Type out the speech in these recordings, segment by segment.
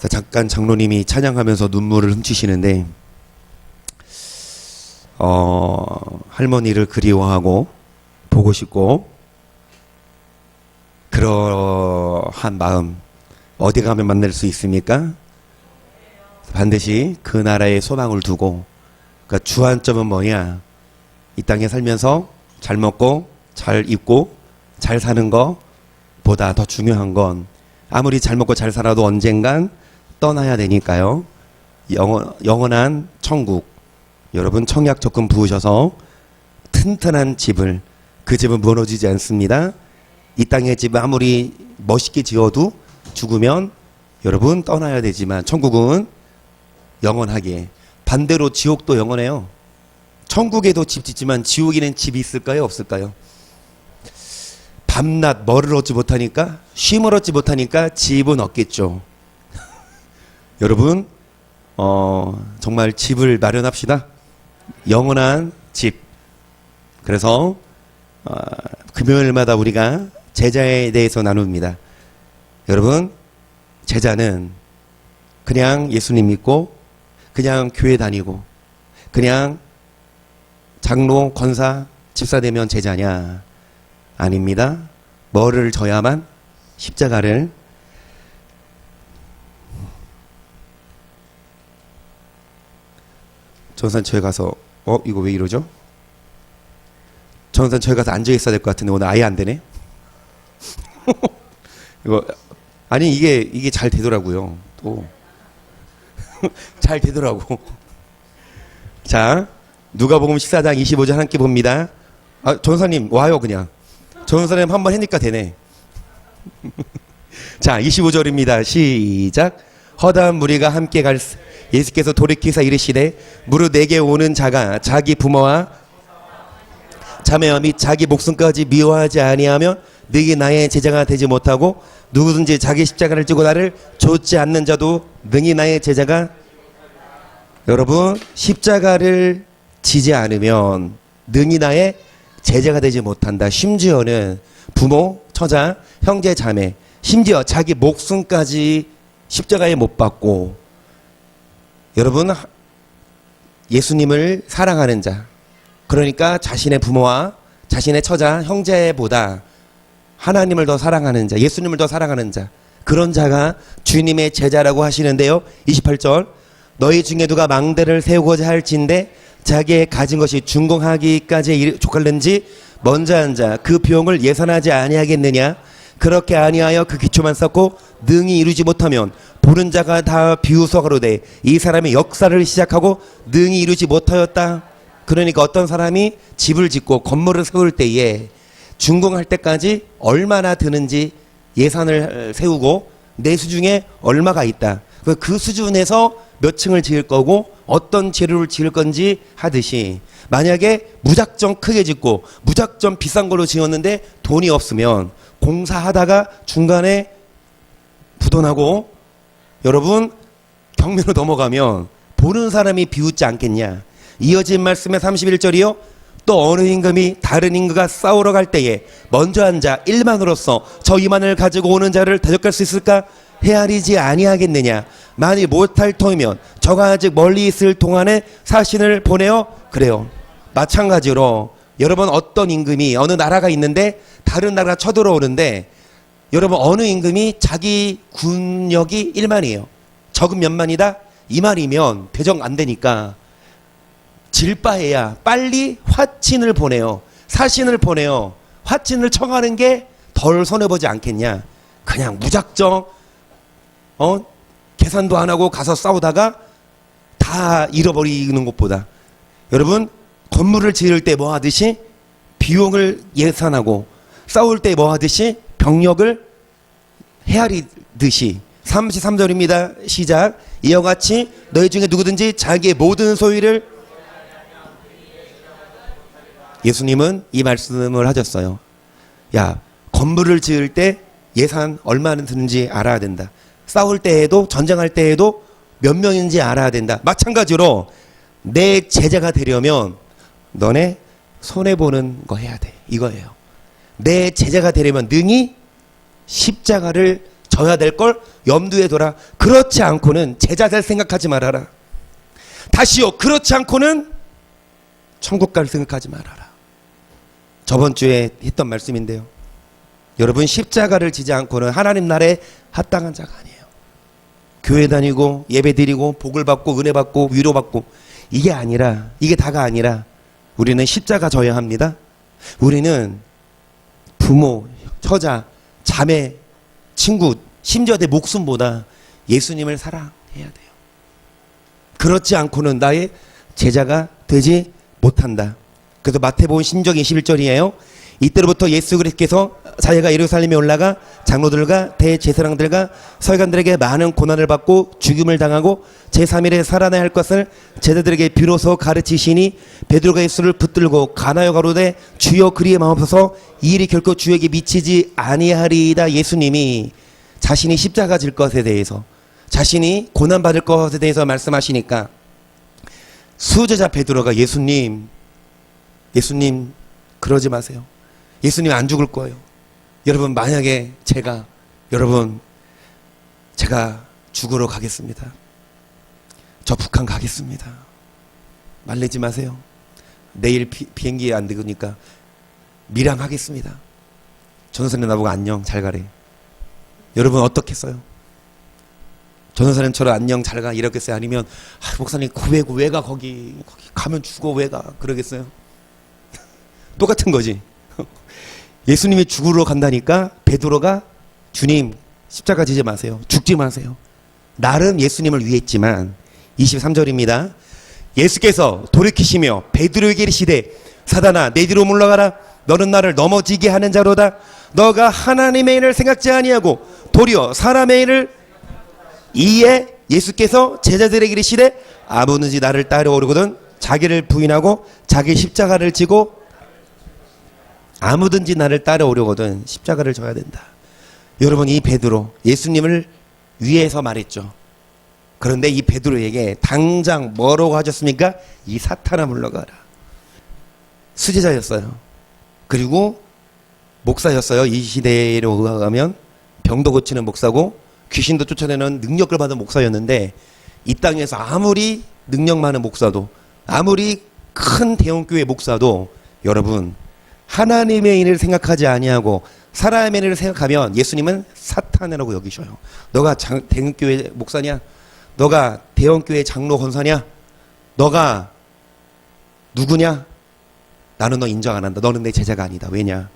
그래서 잠깐 장로님이 찬양하면서 눈물을 훔치시는데 할머니를 그리워하고 보고 싶고 그러한 마음 어디 가면 만날 수 있습니까? 반드시 그 나라에 소망을 두고, 그러니까 주안점은 뭐냐? 이 땅에 살면서 잘 먹고 잘 입고 잘 사는 것보다 더 중요한 건 아무리 잘 먹고 잘 살아도 언젠간 떠나야 되니까요. 영원한 천국. 여러분 청약 적금 부으셔서 튼튼한 집을, 그 집은 무너지지 않습니다. 이 땅의 집은 아무리 멋있게 지어도 죽으면 여러분 떠나야 되지만 천국은 영원하게. 반대로 지옥도 영원해요. 천국에도 집 짓지만 지옥에는 집이 있을까요? 없을까요? 밤낮 뭐를 얻지 못하니까, 쉼을 얻지 못하니까 집은 없겠죠. 여러분 정말 집을 마련합시다. 영원한 집. 그래서 금요일마다 우리가 제자에 대해서 나눕니다. 여러분, 제자는 그냥 예수님 믿고 그냥 교회 다니고 그냥 장로, 권사, 집사 되면 제자냐? 아닙니다. 뭐를 져야만? 십자가를. 전산처에 가서 이거 왜 이러죠? 전산처에 가서 앉아 있어야 될 것 같은데 오늘 아예 안 되네. 이거 아니 이게 잘 되더라고요. 또 잘 되더라고. 자, 누가복음 14장 25절 함께 봅니다. 전사님 와요 그냥. 전사님 한번 하니까 되네. 자, 25절입니다. 시작. 허다한 무리가 함께 갈 예수께서 돌이키사 이르시되 무릇 내게 오는 자가 자기 부모와 자매와 및 자기 목숨까지 미워하지 아니하면 너희 나의 제자가 되지 못하고 누구든지 자기 십자가를 지고 나를 좇지 않는 자도 능히 나의 제자가. 여러분, 십자가를 지지 않으면 능히 나의 제자가 되지 못한다. 심지어는 부모, 처자, 형제, 자매, 심지어 자기 목숨까지 십자가에 못 박고, 여러분, 예수님을 사랑하는 자, 그러니까 자신의 부모와 자신의 처자, 형제보다 하나님을 더 사랑하는 자, 예수님을 더 사랑하는 자, 그런 자가 주님의 제자라고 하시는데요. 28절. 너희 중에 누가 망대를 세우고자 할진대 자기의 가진 것이 준공하기까지 족할는지 먼저 앉아 그 비용을 예산하지 아니하겠느냐? 그렇게 아니하여 그 기초만 쌓고 능히 이루지 못하면 보는 자가 다 비웃어 가로되 이 사람의 역사를 시작하고 능히 이루지 못하였다. 그러니까 어떤 사람이 집을 짓고 건물을 세울 때에 준공할 때까지 얼마나 드는지 예산을 세우고 내 수중에 얼마가 있다. 그 수준에서 몇 층을 지을 거고 어떤 재료를 지을 건지 하듯이, 만약에 무작정 크게 짓고 무작정 비싼 걸로 지었는데 돈이 없으면 공사하다가 중간에 부도나고 여러분 경매로 넘어가면 보는 사람이 비웃지 않겠냐. 이어진 말씀의 31절이요. 또 어느 임금이 다른 임금과 싸우러 갈 때에 먼저 앉아 일만으로서 저 이만을 가지고 오는 자를 대적할 수 있을까? 헤아리지 아니하겠느냐. 만일 못할 터이면 저가 아직 멀리 있을 동안에 사신을 보내어. 그래요. 마찬가지로 여러분, 어떤 임금이 어느 나라가 있는데 다른 나라가 쳐들어오는데, 여러분 어느 임금이 자기 군력이 1만이에요. 적은 몇 만이다? 2만이면 대적 안 되니까 질바해야 빨리 화친을 보내요. 사신을 보내요. 화친을 청하는 게 덜 손해보지 않겠냐. 그냥 무작정 계산도 안 하고 가서 싸우다가 다 잃어버리는 것보다, 여러분 건물을 지을 때 뭐 하듯이 비용을 예산하고 싸울 때 뭐 하듯이 병력을 헤아리듯이. 33절입니다. 시작. 이와 같이 너희 중에 누구든지 자기의 모든 소유를. 예수님은 이 말씀을 하셨어요. 야, 건물을 지을 때 예산 얼마나 드는지 알아야 된다. 싸울 때에도, 전쟁할 때에도 몇 명인지 알아야 된다. 마찬가지로 내 제자가 되려면 너네 손해보는 거 해야 돼. 이거예요. 내 제자가 되려면 능히 십자가를 져야 될 걸 염두에 둬라. 그렇지 않고는 제자 될 생각하지 말아라. 다시요, 그렇지 않고는 천국 갈 생각하지 말아라. 저번 주에 했던 말씀인데요. 여러분, 십자가를 지지 않고는 하나님 나라에 합당한 자가 아니에요. 교회 다니고 예배 드리고 복을 받고 은혜 받고 위로 받고 이게 아니라, 이게 다가 아니라 우리는 십자가 져야 합니다. 우리는 부모, 처자, 자매, 친구, 심지어 내 목숨보다 예수님을 사랑해야 돼요. 그렇지 않고는 나의 제자가 되지 못한다. 그래서 마태복음 16장 21절이에요. 이때로부터 예수 그리스도께서 자기가 예루살렘에 올라가 장로들과 대제사장들과 서기관들에게 많은 고난을 받고 죽임을 당하고 제3일에 살아나야 할 것을 제자들에게 비로소 가르치시니 베드로가 예수를 붙들고 가나여 가로되 주여 그리의 마옵소서 이 일이 결코 주에게 미치지 아니하리이다. 예수님이 자신이 십자가 질 것에 대해서, 자신이 고난받을 것에 대해서 말씀하시니까 수제자 베드로가 예수님 그러지 마세요. 예수님 안 죽을 거예요. 여러분, 만약에 제가 죽으러 가겠습니다. 저 북한 가겠습니다. 말리지 마세요. 내일 비행기 안 되니까 밀항하겠습니다. 전도사님 나보고 안녕 잘 가래. 여러분 어떻겠어요? 전도사님처럼 안녕 잘 가 이러겠어요? 아니면 목사님 왜 가 거기 가면 죽어 왜 가 그러겠어요? 똑같은 거지. 예수님이 죽으러 간다니까 베드로가 주님 십자가 지지 마세요. 죽지 마세요. 나름 예수님을 위했지만 23절입니다. 예수께서 돌이키시며 베드로에게 이르시되 사단아 내 뒤로 물러가라. 너는 나를 넘어지게 하는 자로다. 너가 하나님의 일을 생각지 아니하고 도리어 사람의 일을. 이에 예수께서 제자들에게 이르시되 아무든지 나를 따라오려거든 자기를 부인하고 자기 십자가를 지고. 아무든지 나를 따라오려거든 십자가를 져야 된다. 여러분, 이 베드로 예수님을 위해서 말했죠. 그런데 이 베드로에게 당장 뭐라고 하셨습니까? 이 사탄아 물러가라. 수제자였어요. 그리고 목사였어요. 이 시대로 의하면 병도 고치는 목사고 귀신도 쫓아내는 능력을 받은 목사였는데, 이 땅에서 아무리 능력 많은 목사도, 아무리 큰 대형교회 목사도 여러분 하나님의 일을 생각하지 아니하고 사람의 일을 생각하면 예수님은 사탄이라고 여기셔요. 너가 대형교회 목사냐? 너가 대형교회 장로 권사냐? 너가 누구냐? 나는 너 인정 안 한다. 너는 내 제자가 아니다. 왜냐?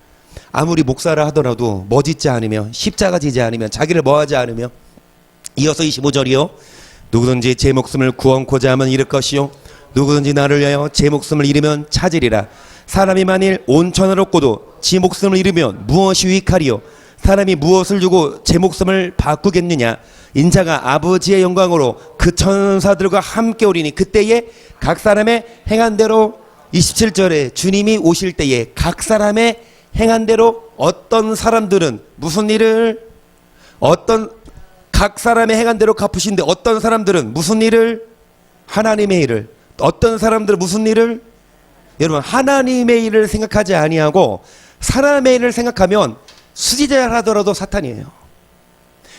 아무리 목사라 하더라도 멋있지 않으면, 십자가 지지 않으면, 자기를 뭐하지 않으면. 이어서 25절이요. 누구든지 제 목숨을 구원코자 하면 잃을 것이요 누구든지 나를 위하여 제 목숨을 잃으면 찾으리라. 사람이 만일 온천을 얻고도 지 목숨을 잃으면 무엇이 유익하리요? 사람이 무엇을 주고 제 목숨을 바꾸겠느냐? 인자가 아버지의 영광으로 그 천사들과 함께 오리니 그때에 각 사람의 행한 대로. 27절에 주님이 오실 때에 각 사람의 행한 대로 어떤 사람들은 무슨 일을, 각 사람의 행한 대로 갚으신데 어떤 사람들은 무슨 일을? 하나님의 일을. 어떤 사람들은 무슨 일을? 여러분, 하나님의 일을 생각하지 아니하고 사람의 일을 생각하면 수지자를 하더라도 사탄이에요.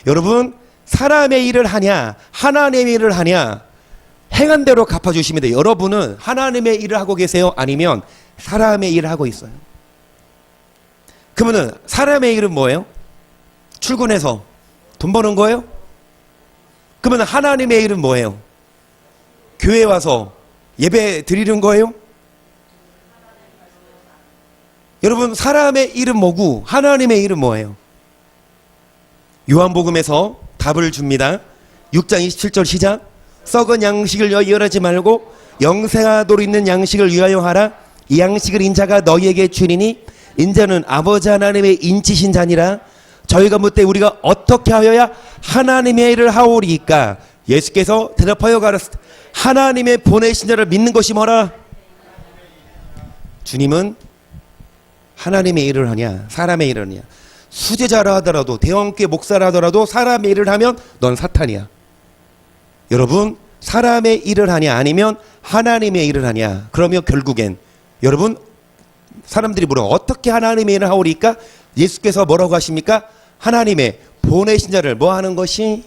여러분, 사람의 일을 하냐 하나님의 일을 하냐, 행한 대로 갚아주시면 돼요. 여러분은 하나님의 일을 하고 계세요? 아니면 사람의 일을 하고 있어요? 그러면은 사람의 일은 뭐예요? 출근해서 돈 버는 거예요? 그러면 하나님의 일은 뭐예요? 교회 와서 예배 드리는 거예요? 여러분, 사람의 일은 뭐고 하나님의 일은 뭐예요? 요한복음에서 답을 줍니다. 6장 27절 시작. 썩은 양식을 여열하지 말고 영생하도록 있는 양식을 위하여 하라. 이 양식을 인자가 너희에게 주리니 인자는 아버지 하나님의 인치신 자니라. 저희가 묻되 우리가 어떻게 하여야 하나님의 일을 하오리이까? 예수께서 대답하여 가라사대 하나님의 보내신 자를 믿는 것이 뭐라? 주님은 하나님의 일을 하냐 사람의 일을 하냐? 수제자라 하더라도 대형교회 목사라 하더라도 사람의 일을 하면 넌 사탄이야. 여러분, 사람의 일을 하냐 아니면 하나님의 일을 하냐? 그러면 결국엔 여러분, 사람들이 물어 어떻게 하나님의 일을 하오리까? 예수께서 뭐라고 하십니까? 하나님의 보내신 자를 뭐 하는 것이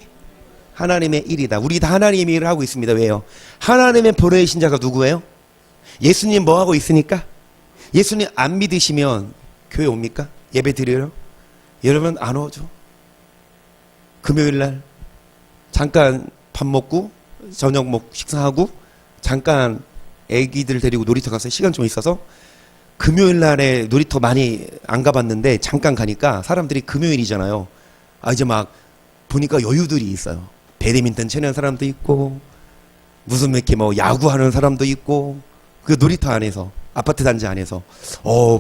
하나님의 일이다. 우리 다 하나님의 일을 하고 있습니다. 왜요? 하나님의 보내신 자가 누구예요? 예수님 뭐 하고 있으니까? 예수님 안 믿으시면 교회 옵니까? 예배 드려요? 여러분 안 오죠. 금요일 날 잠깐 밥 먹고 저녁 식사하고 잠깐 애기들 데리고 놀이터 가서 시간 좀 있어서 금요일 날에 놀이터 많이 안 가봤는데 잠깐 가니까 사람들이 금요일이잖아요. 이제 막 보니까 여유들이 있어요. 배드민턴 치는 사람도 있고 무슨 이렇게 뭐 야구하는 사람도 있고 그 놀이터 안에서 아파트 단지 안에서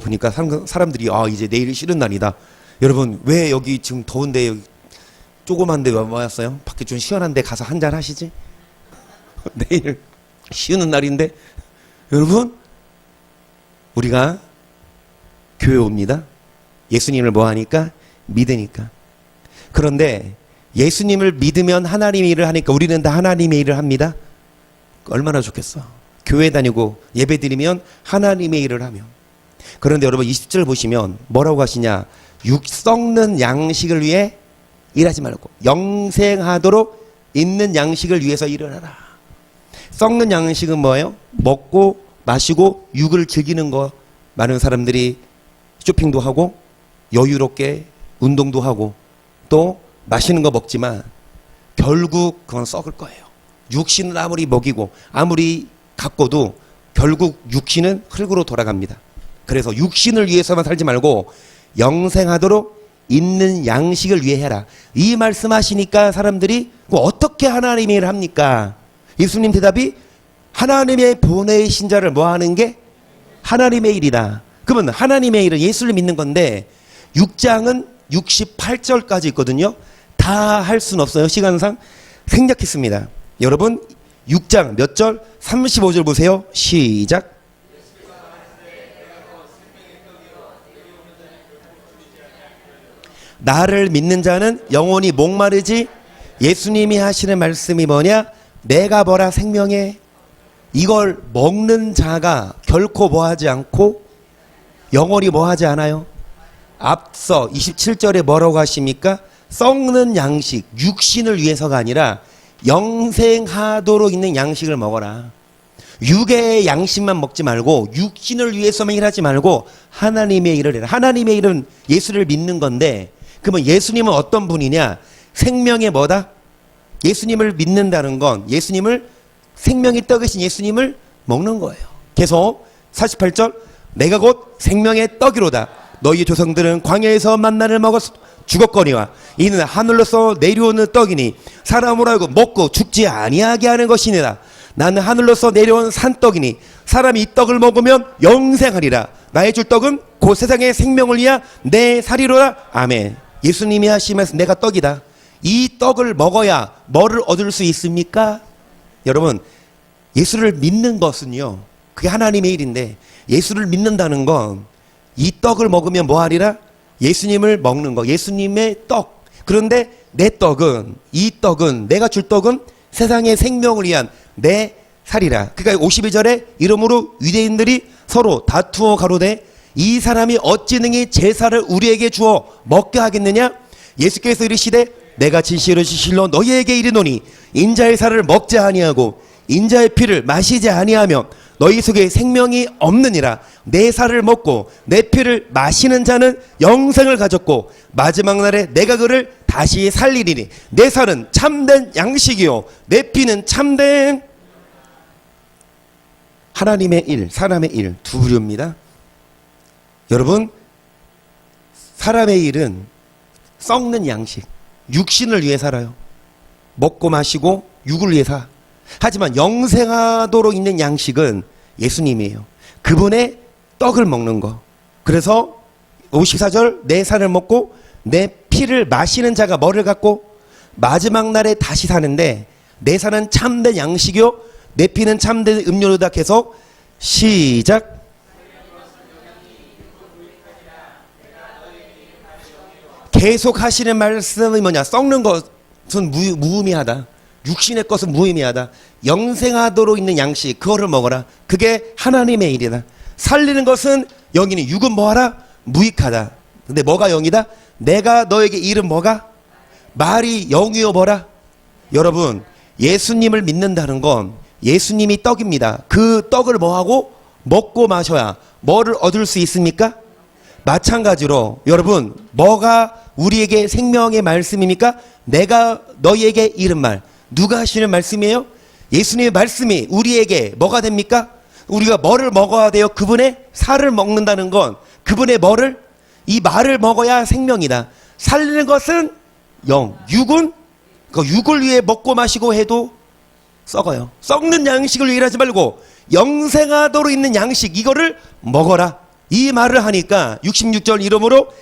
보니까 사람들이 이제 내일 쉬는 날이다. 여러분 왜 여기 지금 더운데 여기 조그만데 왜 왔어요? 밖에 좀 시원한데 가서 한잔 하시지? 내일 쉬는 날인데 여러분 우리가 교회 옵니다. 예수님을 뭐 하니까? 믿으니까. 그런데 예수님을 믿으면 하나님의 일을 하니까 우리는 다 하나님의 일을 합니다. 얼마나 좋겠어. 교회 다니고 예배 드리면 하나님의 일을 하며. 그런데 여러분 20절 보시면 뭐라고 하시냐? 육 썩는 양식을 위해 일하지 말고 영생하도록 있는 양식을 위해서 일을 하라. 썩는 양식은 뭐예요? 먹고 마시고 육을 즐기는 거. 많은 사람들이 쇼핑도 하고 여유롭게 운동도 하고 또 맛있는 거 먹지만 결국 그건 썩을 거예요. 육신을 아무리 먹이고 아무리 가꿔도 결국 육신은 흙으로 돌아갑니다. 그래서 육신을 위해서만 살지 말고 영생하도록 있는 양식을 위해 해라. 이 말씀하시니까 사람들이 어떻게 하나님의 일을 합니까? 예수님 대답이 하나님의 보내신 자를 뭐 하는 게 하나님의 일이다. 그러면 하나님의 일은 예수를 믿는 건데 6장은 68절까지 있거든요. 다 할 수는 없어요. 시간상 생략했습니다. 여러분 6장 몇 절? 35절 보세요. 시작. 나를 믿는 자는 영원히 목마르지. 예수님이 하시는 말씀이 뭐냐? 내가 뭐라 생명해. 이걸 먹는 자가 결코 뭐하지 않고 영원히 뭐하지 않아요. 앞서 27절에 뭐라고 하십니까? 썩는 양식, 육신을 위해서가 아니라 영생하도록 있는 양식을 먹어라. 육의 양식만 먹지 말고 육신을 위해서만 일하지 말고 하나님의 일을 해라. 하나님의 일은 예수를 믿는 건데 그러면 예수님은 어떤 분이냐? 생명의 뭐다? 예수님을 믿는다는 건 예수님을 생명의 떡이신 예수님을 먹는 거예요. 계속 48절 내가 곧 생명의 떡이로다. 너희 조상들은 광야에서 만나를 먹었 죽었거니와 이는 하늘로서 내려오는 떡이니 사람으로 하여금 먹고 죽지 아니하게 하는 것이니라. 나는 하늘로서 내려온 산떡이니 사람이 이 떡을 먹으면 영생하리라. 나의 줄 떡은 곧 세상의 생명을 위하 내 살이로라. 아멘. 예수님이 하시면서 내가 떡이다. 이 떡을 먹어야 뭐를 얻을 수 있습니까? 여러분 예수를 믿는 것은요 그게 하나님의 일인데 예수를 믿는다는 건 이 떡을 먹으면 뭐 하리라? 예수님을 먹는 거. 예수님의 떡. 그런데 내 떡은 이 떡은 내가 줄 떡은 세상의 생명을 위한 내 살이라. 그러니까 52절에 이러므로 유대인들이 서로 다투어 가로되 이 사람이 어찌 능히 제사를 우리에게 주어 먹게 하겠느냐? 예수께서 이르시되 내가 진실로 너희에게 이르노니 인자의 살을 먹지 아니하고 인자의 피를 마시지 아니하며 너희 속에 생명이 없느니라. 내 살을 먹고 내 피를 마시는 자는 영생을 가졌고 마지막 날에 내가 그를 다시 살리리니 내 살은 참된 양식이요 내 피는 참된 하나님의 일, 사람의 일 두 부류입니다. 여러분 사람의 일은 썩는 양식, 육신을 위해 살아요. 먹고 마시고 육을 위해 사. 하지만 영생하도록 있는 양식은 예수님이에요. 그분의 떡을 먹는 거. 그래서 54절 내 살을 먹고 내 피를 마시는 자가 뭐를 갖고 마지막 날에 다시 사는데 내 살은 참된 양식이요 내 피는 참된 음료로다. 계속 시작. 계속 하시는 말씀이 뭐냐? 썩는 것은 무의미하다. 육신의 것은 무의미하다. 영생하도록 있는 양식 그거를 먹어라. 그게 하나님의 일이다. 살리는 것은 영이니 육은 뭐하라? 무익하다. 근데 뭐가 영이다? 내가 너에게 이른 뭐가? 말이 영이요 뭐라? 여러분, 예수님을 믿는다는 건 예수님이 떡입니다. 그 떡을 뭐하고? 먹고 마셔야 뭐를 얻을 수 있습니까? 마찬가지로 여러분, 뭐가 우리에게 생명의 말씀입니까? 내가 너희에게 이른 말. 누가 하시는 말씀이에요? 예수님의 말씀이 우리에게 뭐가 됩니까? 우리가 뭐를 먹어야 돼요? 그분의 살을 먹는다는 건 그분의 뭐를? 이 말을 먹어야 생명이다. 살리는 것은 영, 육은 그 육을 위해 먹고 마시고 해도 썩어요. 썩는 양식을 위해 하지 말고 영생하도록 있는 양식, 이거를 먹어라. 이 말을 하니까 66절 이름으로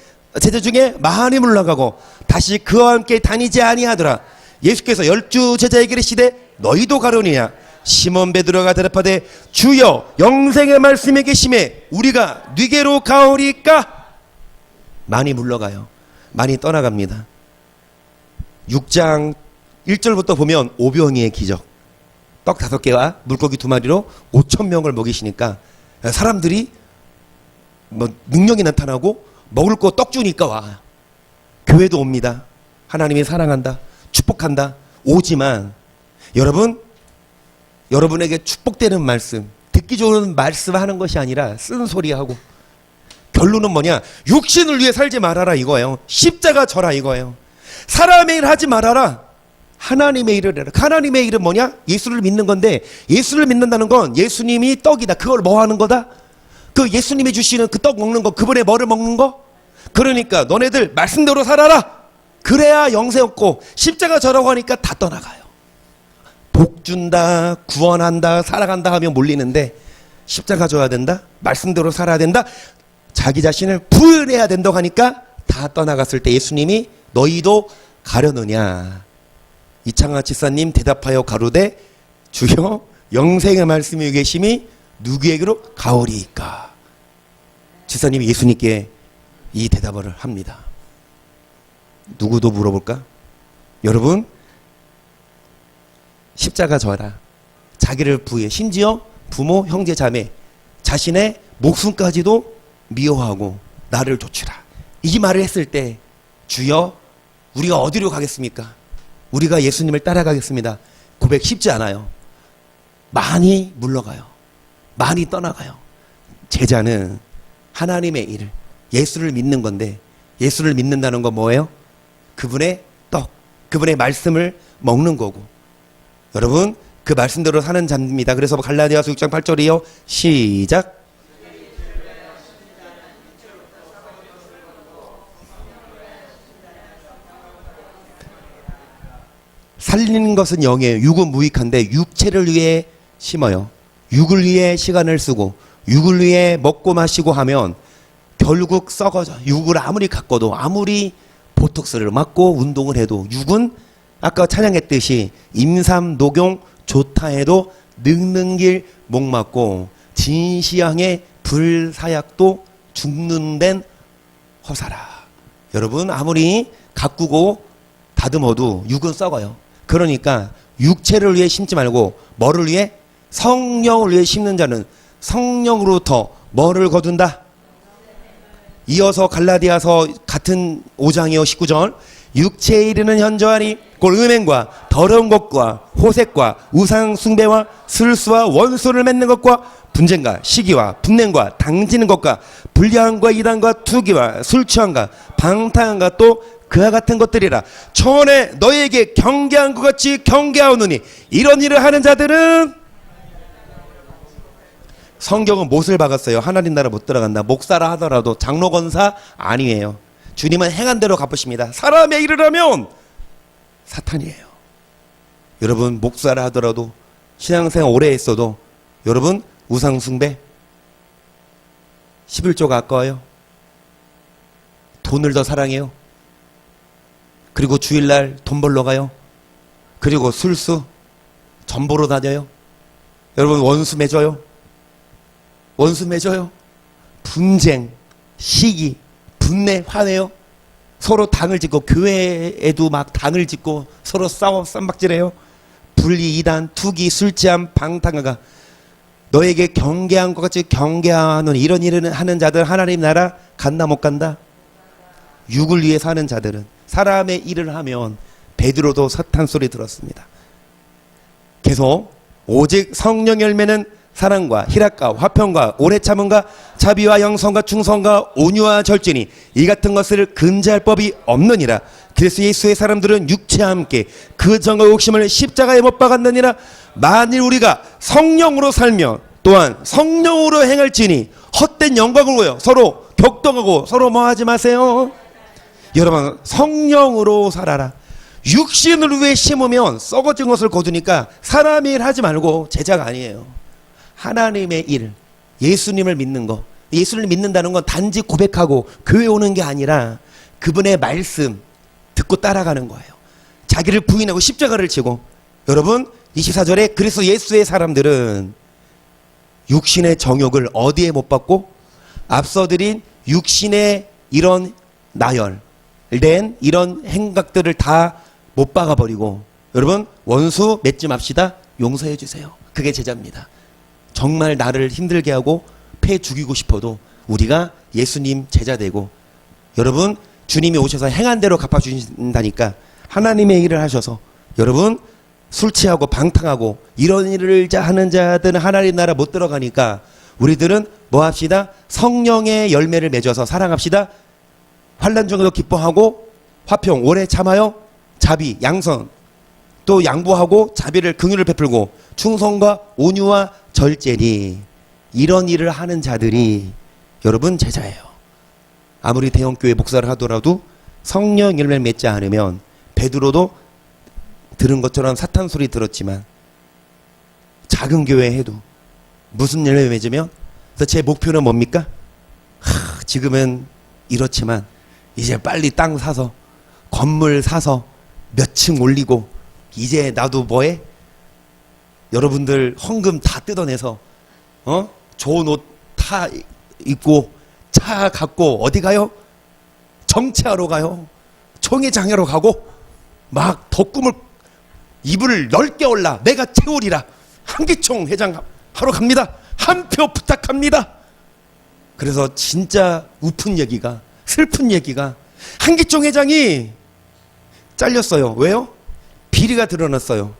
제자 중에 많이 물러가고 다시 그와 함께 다니지 아니하더라. 예수께서 12 제자에게 이르시되 너희도 가려니냐? 시몬 베드로가 대답하되 주여, 영생의 말씀에 계심에 우리가 네게로 가오리까? 많이 물러가요. 많이 떠나갑니다. 6장 1절부터 보면 오병이의 기적, 떡 5개와 물고기 2마리로 5,000명을 먹이시니까 사람들이 뭐 능력이 나타나고 먹을 거 떡 주니까 와. 교회도 옵니다. 하나님이 사랑한다, 축복한다, 오지만 여러분, 여러분에게 축복되는 말씀, 듣기 좋은 말씀 하는 것이 아니라 쓴소리하고, 결론은 뭐냐? 육신을 위해 살지 말아라 이거예요. 십자가 져라 이거예요. 사람의 일 하지 말아라. 하나님의 일을 해라. 하나님의 일은 뭐냐? 예수를 믿는 건데, 예수를 믿는다는 건 예수님이 떡이다. 그걸 뭐 하는 거다? 그 예수님이 주시는 그 떡 먹는 거, 그분의 뭐를 먹는 거? 그러니까 너네들 말씀대로 살아라. 그래야 영생 얻고, 십자가 져라고 하니까 다 떠나가요. 복 준다, 구원한다, 살아간다 하면 몰리는데, 십자가 져야 된다, 말씀대로 살아야 된다, 자기 자신을 부인해야 된다고 하니까 다 떠나갔을 때 예수님이 너희도 가려느냐? 이창하 지사님 대답하여 가로되 주여, 영생의 말씀이 계심이 누구에게로 가오리이까? 지사님이 예수님께 이 대답을 합니다. 누구도 물어볼까? 여러분, 십자가 져라. 자기를 부해, 심지어 부모, 형제, 자매, 자신의 목숨까지도 미워하고 나를 좇으라. 이 말을 했을 때 주여, 우리가 어디로 가겠습니까? 우리가 예수님을 따라가겠습니다. 고백 쉽지 않아요. 많이 물러가요. 많이 떠나가요. 제자는 하나님의 일을, 예수를 믿는 건데, 예수를 믿는다는 건 뭐예요? 그분의 떡, 그분의 말씀을 먹는 거고, 여러분, 그 말씀대로 사는 자입니다. 그래서 갈라디아서 6장 8절이요. 시작. 살리는 것은 영이에요. 육은 무익한데 육체를 위해 심어요. 육을 위해 시간을 쓰고 육을 위해 먹고 마시고 하면 결국 썩어져. 육을 아무리 가꿔도, 아무리 보톡스를 맞고 운동을 해도 육은 아까 찬양했듯이 임삼, 녹용 좋다 해도 늙는 길 목맞고 진시황의 불사약도 죽는 데는 허사라. 여러분, 아무리 가꾸고 다듬어도 육은 썩어요. 그러니까 육체를 위해 심지 말고 뭐를 위해? 성령을 위해 심는 자는 성령으로부터 뭐를 거둔다? 이어서 갈라디아서 같은 5장이요 19절. 육체에 이르는 현저하니 곧 음행과 더러운 것과 호색과 우상 숭배와 술수와 원수를 맺는 것과 분쟁과 시기와 분냄과 당지는 것과 불량과 이단과 투기와 술 취함과 방탕함과 또 그와 같은 것들이라. 전에 너희에게 경계한 것 같이 경계하오느니 이런 일을 하는 자들은, 성경은 못을 박았어요. 하나님 나라 못 들어간다. 목사라 하더라도 장로 권사 아니에요. 주님은 행한 대로 갚으십니다. 사람의 일을 하면 사탄이에요. 여러분, 목사라 하더라도 신앙생활 오래 했어도 여러분, 우상숭배, 11조가 아까워요. 돈을 더 사랑해요. 그리고 주일날 돈 벌러 가요. 그리고 술수, 전보로 다녀요. 여러분, 원수 맺어요. 원수 맺어요. 분쟁, 시기, 분내, 화내요. 서로 당을 짓고, 교회에도 막 당을 짓고 서로 싸워 쌈박질해요. 분리, 이단, 투기, 술취함, 방탕하가. 너에게 경계한 것 같이 경계하는 이런 일을 하는 자들 하나님 나라 간다 못 간다? 육을 위해 사는 자들은, 사람의 일을 하면 베드로도 사탄 소리 들었습니다. 계속 오직 성령 열매는 사랑과 희락과 화평과 오래 참음과 자비와 양선과 충성과 온유와 절제니 이 같은 것을 금지할 법이 없느니라. 그래서 예수의 사람들은 육체와 함께 그 정과 욕심을 십자가에 못 박았느니라. 만일 우리가 성령으로 살면 또한 성령으로 행할지니 헛된 영광을 위하여 서로 격동하고 서로 뭐 하지 마세요. 여러분, 성령으로 살아라. 육신을 위해 심으면 썩어진 것을 거두니까 사람의 일 하지 말고, 제자가 아니에요. 하나님의 일, 예수님을 믿는 거. 예수를 믿는다는 건 단지 고백하고 교회 오는 게 아니라 그분의 말씀 듣고 따라가는 거예요. 자기를 부인하고 십자가를 지고. 여러분, 24절에 그래서 예수의 사람들은 육신의 정욕을 어디에 못 받고, 앞서 드린 육신의 이런 나열된 이런 행각들을 다 못 박아버리고, 여러분, 원수 맺지 맙시다. 용서해 주세요. 그게 제자입니다. 정말 나를 힘들게 하고 패 죽이고 싶어도 우리가 예수님 제자 되고, 여러분, 주님이 오셔서 행한 대로 갚아주신다니까 하나님의 일을 하셔서, 여러분, 술 취하고 방탕하고 이런 일을 하는 자들은 하나님 나라 못 들어가니까 우리들은 뭐 합시다? 성령의 열매를 맺어서 사랑합시다. 환난 중에도 기뻐하고 화평 오래 참아요. 자비 양선 또 양보하고 자비를 긍휼을 베풀고 충성과 온유와 절제니 이런 일을 하는 자들이 여러분 제자예요. 아무리 대형교회 목사를 하더라도 성령 열매를 맺지 않으면, 베드로도 들은 것처럼 사탄 소리 들었지만 작은 교회 해도 무슨 열매 맺으면, 그래서 제 목표는 뭡니까? 지금은 이렇지만 이제 빨리 땅 사서 건물 사서 몇 층 올리고, 이제 나도 뭐해? 여러분들 헌금 다 뜯어내서 좋은 옷 다 입고 차 갖고 어디 가요? 정치하러 가요. 총회장하러 가고 막 덕꿈을 이불을 넓게 올라 내가 채우리라. 한기총 회장 하러 갑니다. 한 표 부탁합니다. 그래서 진짜 우픈 얘기가, 슬픈 얘기가, 한기총 회장이 잘렸어요. 왜요? 비리가 드러났어요.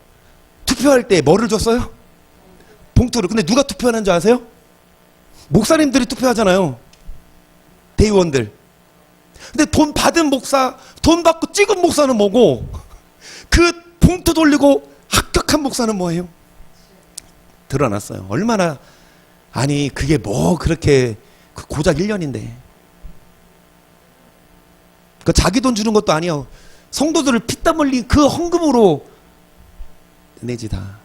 투표할 때 뭐를 줬어요? 봉투를. 근데 누가 투표하는 줄 아세요? 목사님들이 투표하잖아요. 대의원들. 근데 돈 받은 목사, 돈 받고 찍은 목사는 뭐고, 그 봉투 돌리고 합격한 목사는 뭐예요? 드러났어요. 얼마나, 아니 그게 뭐 그렇게 고작 1년인데 그 자기 돈 주는 것도 아니에요. 성도들을 피땀 흘린 그 헌금으로 내지 다.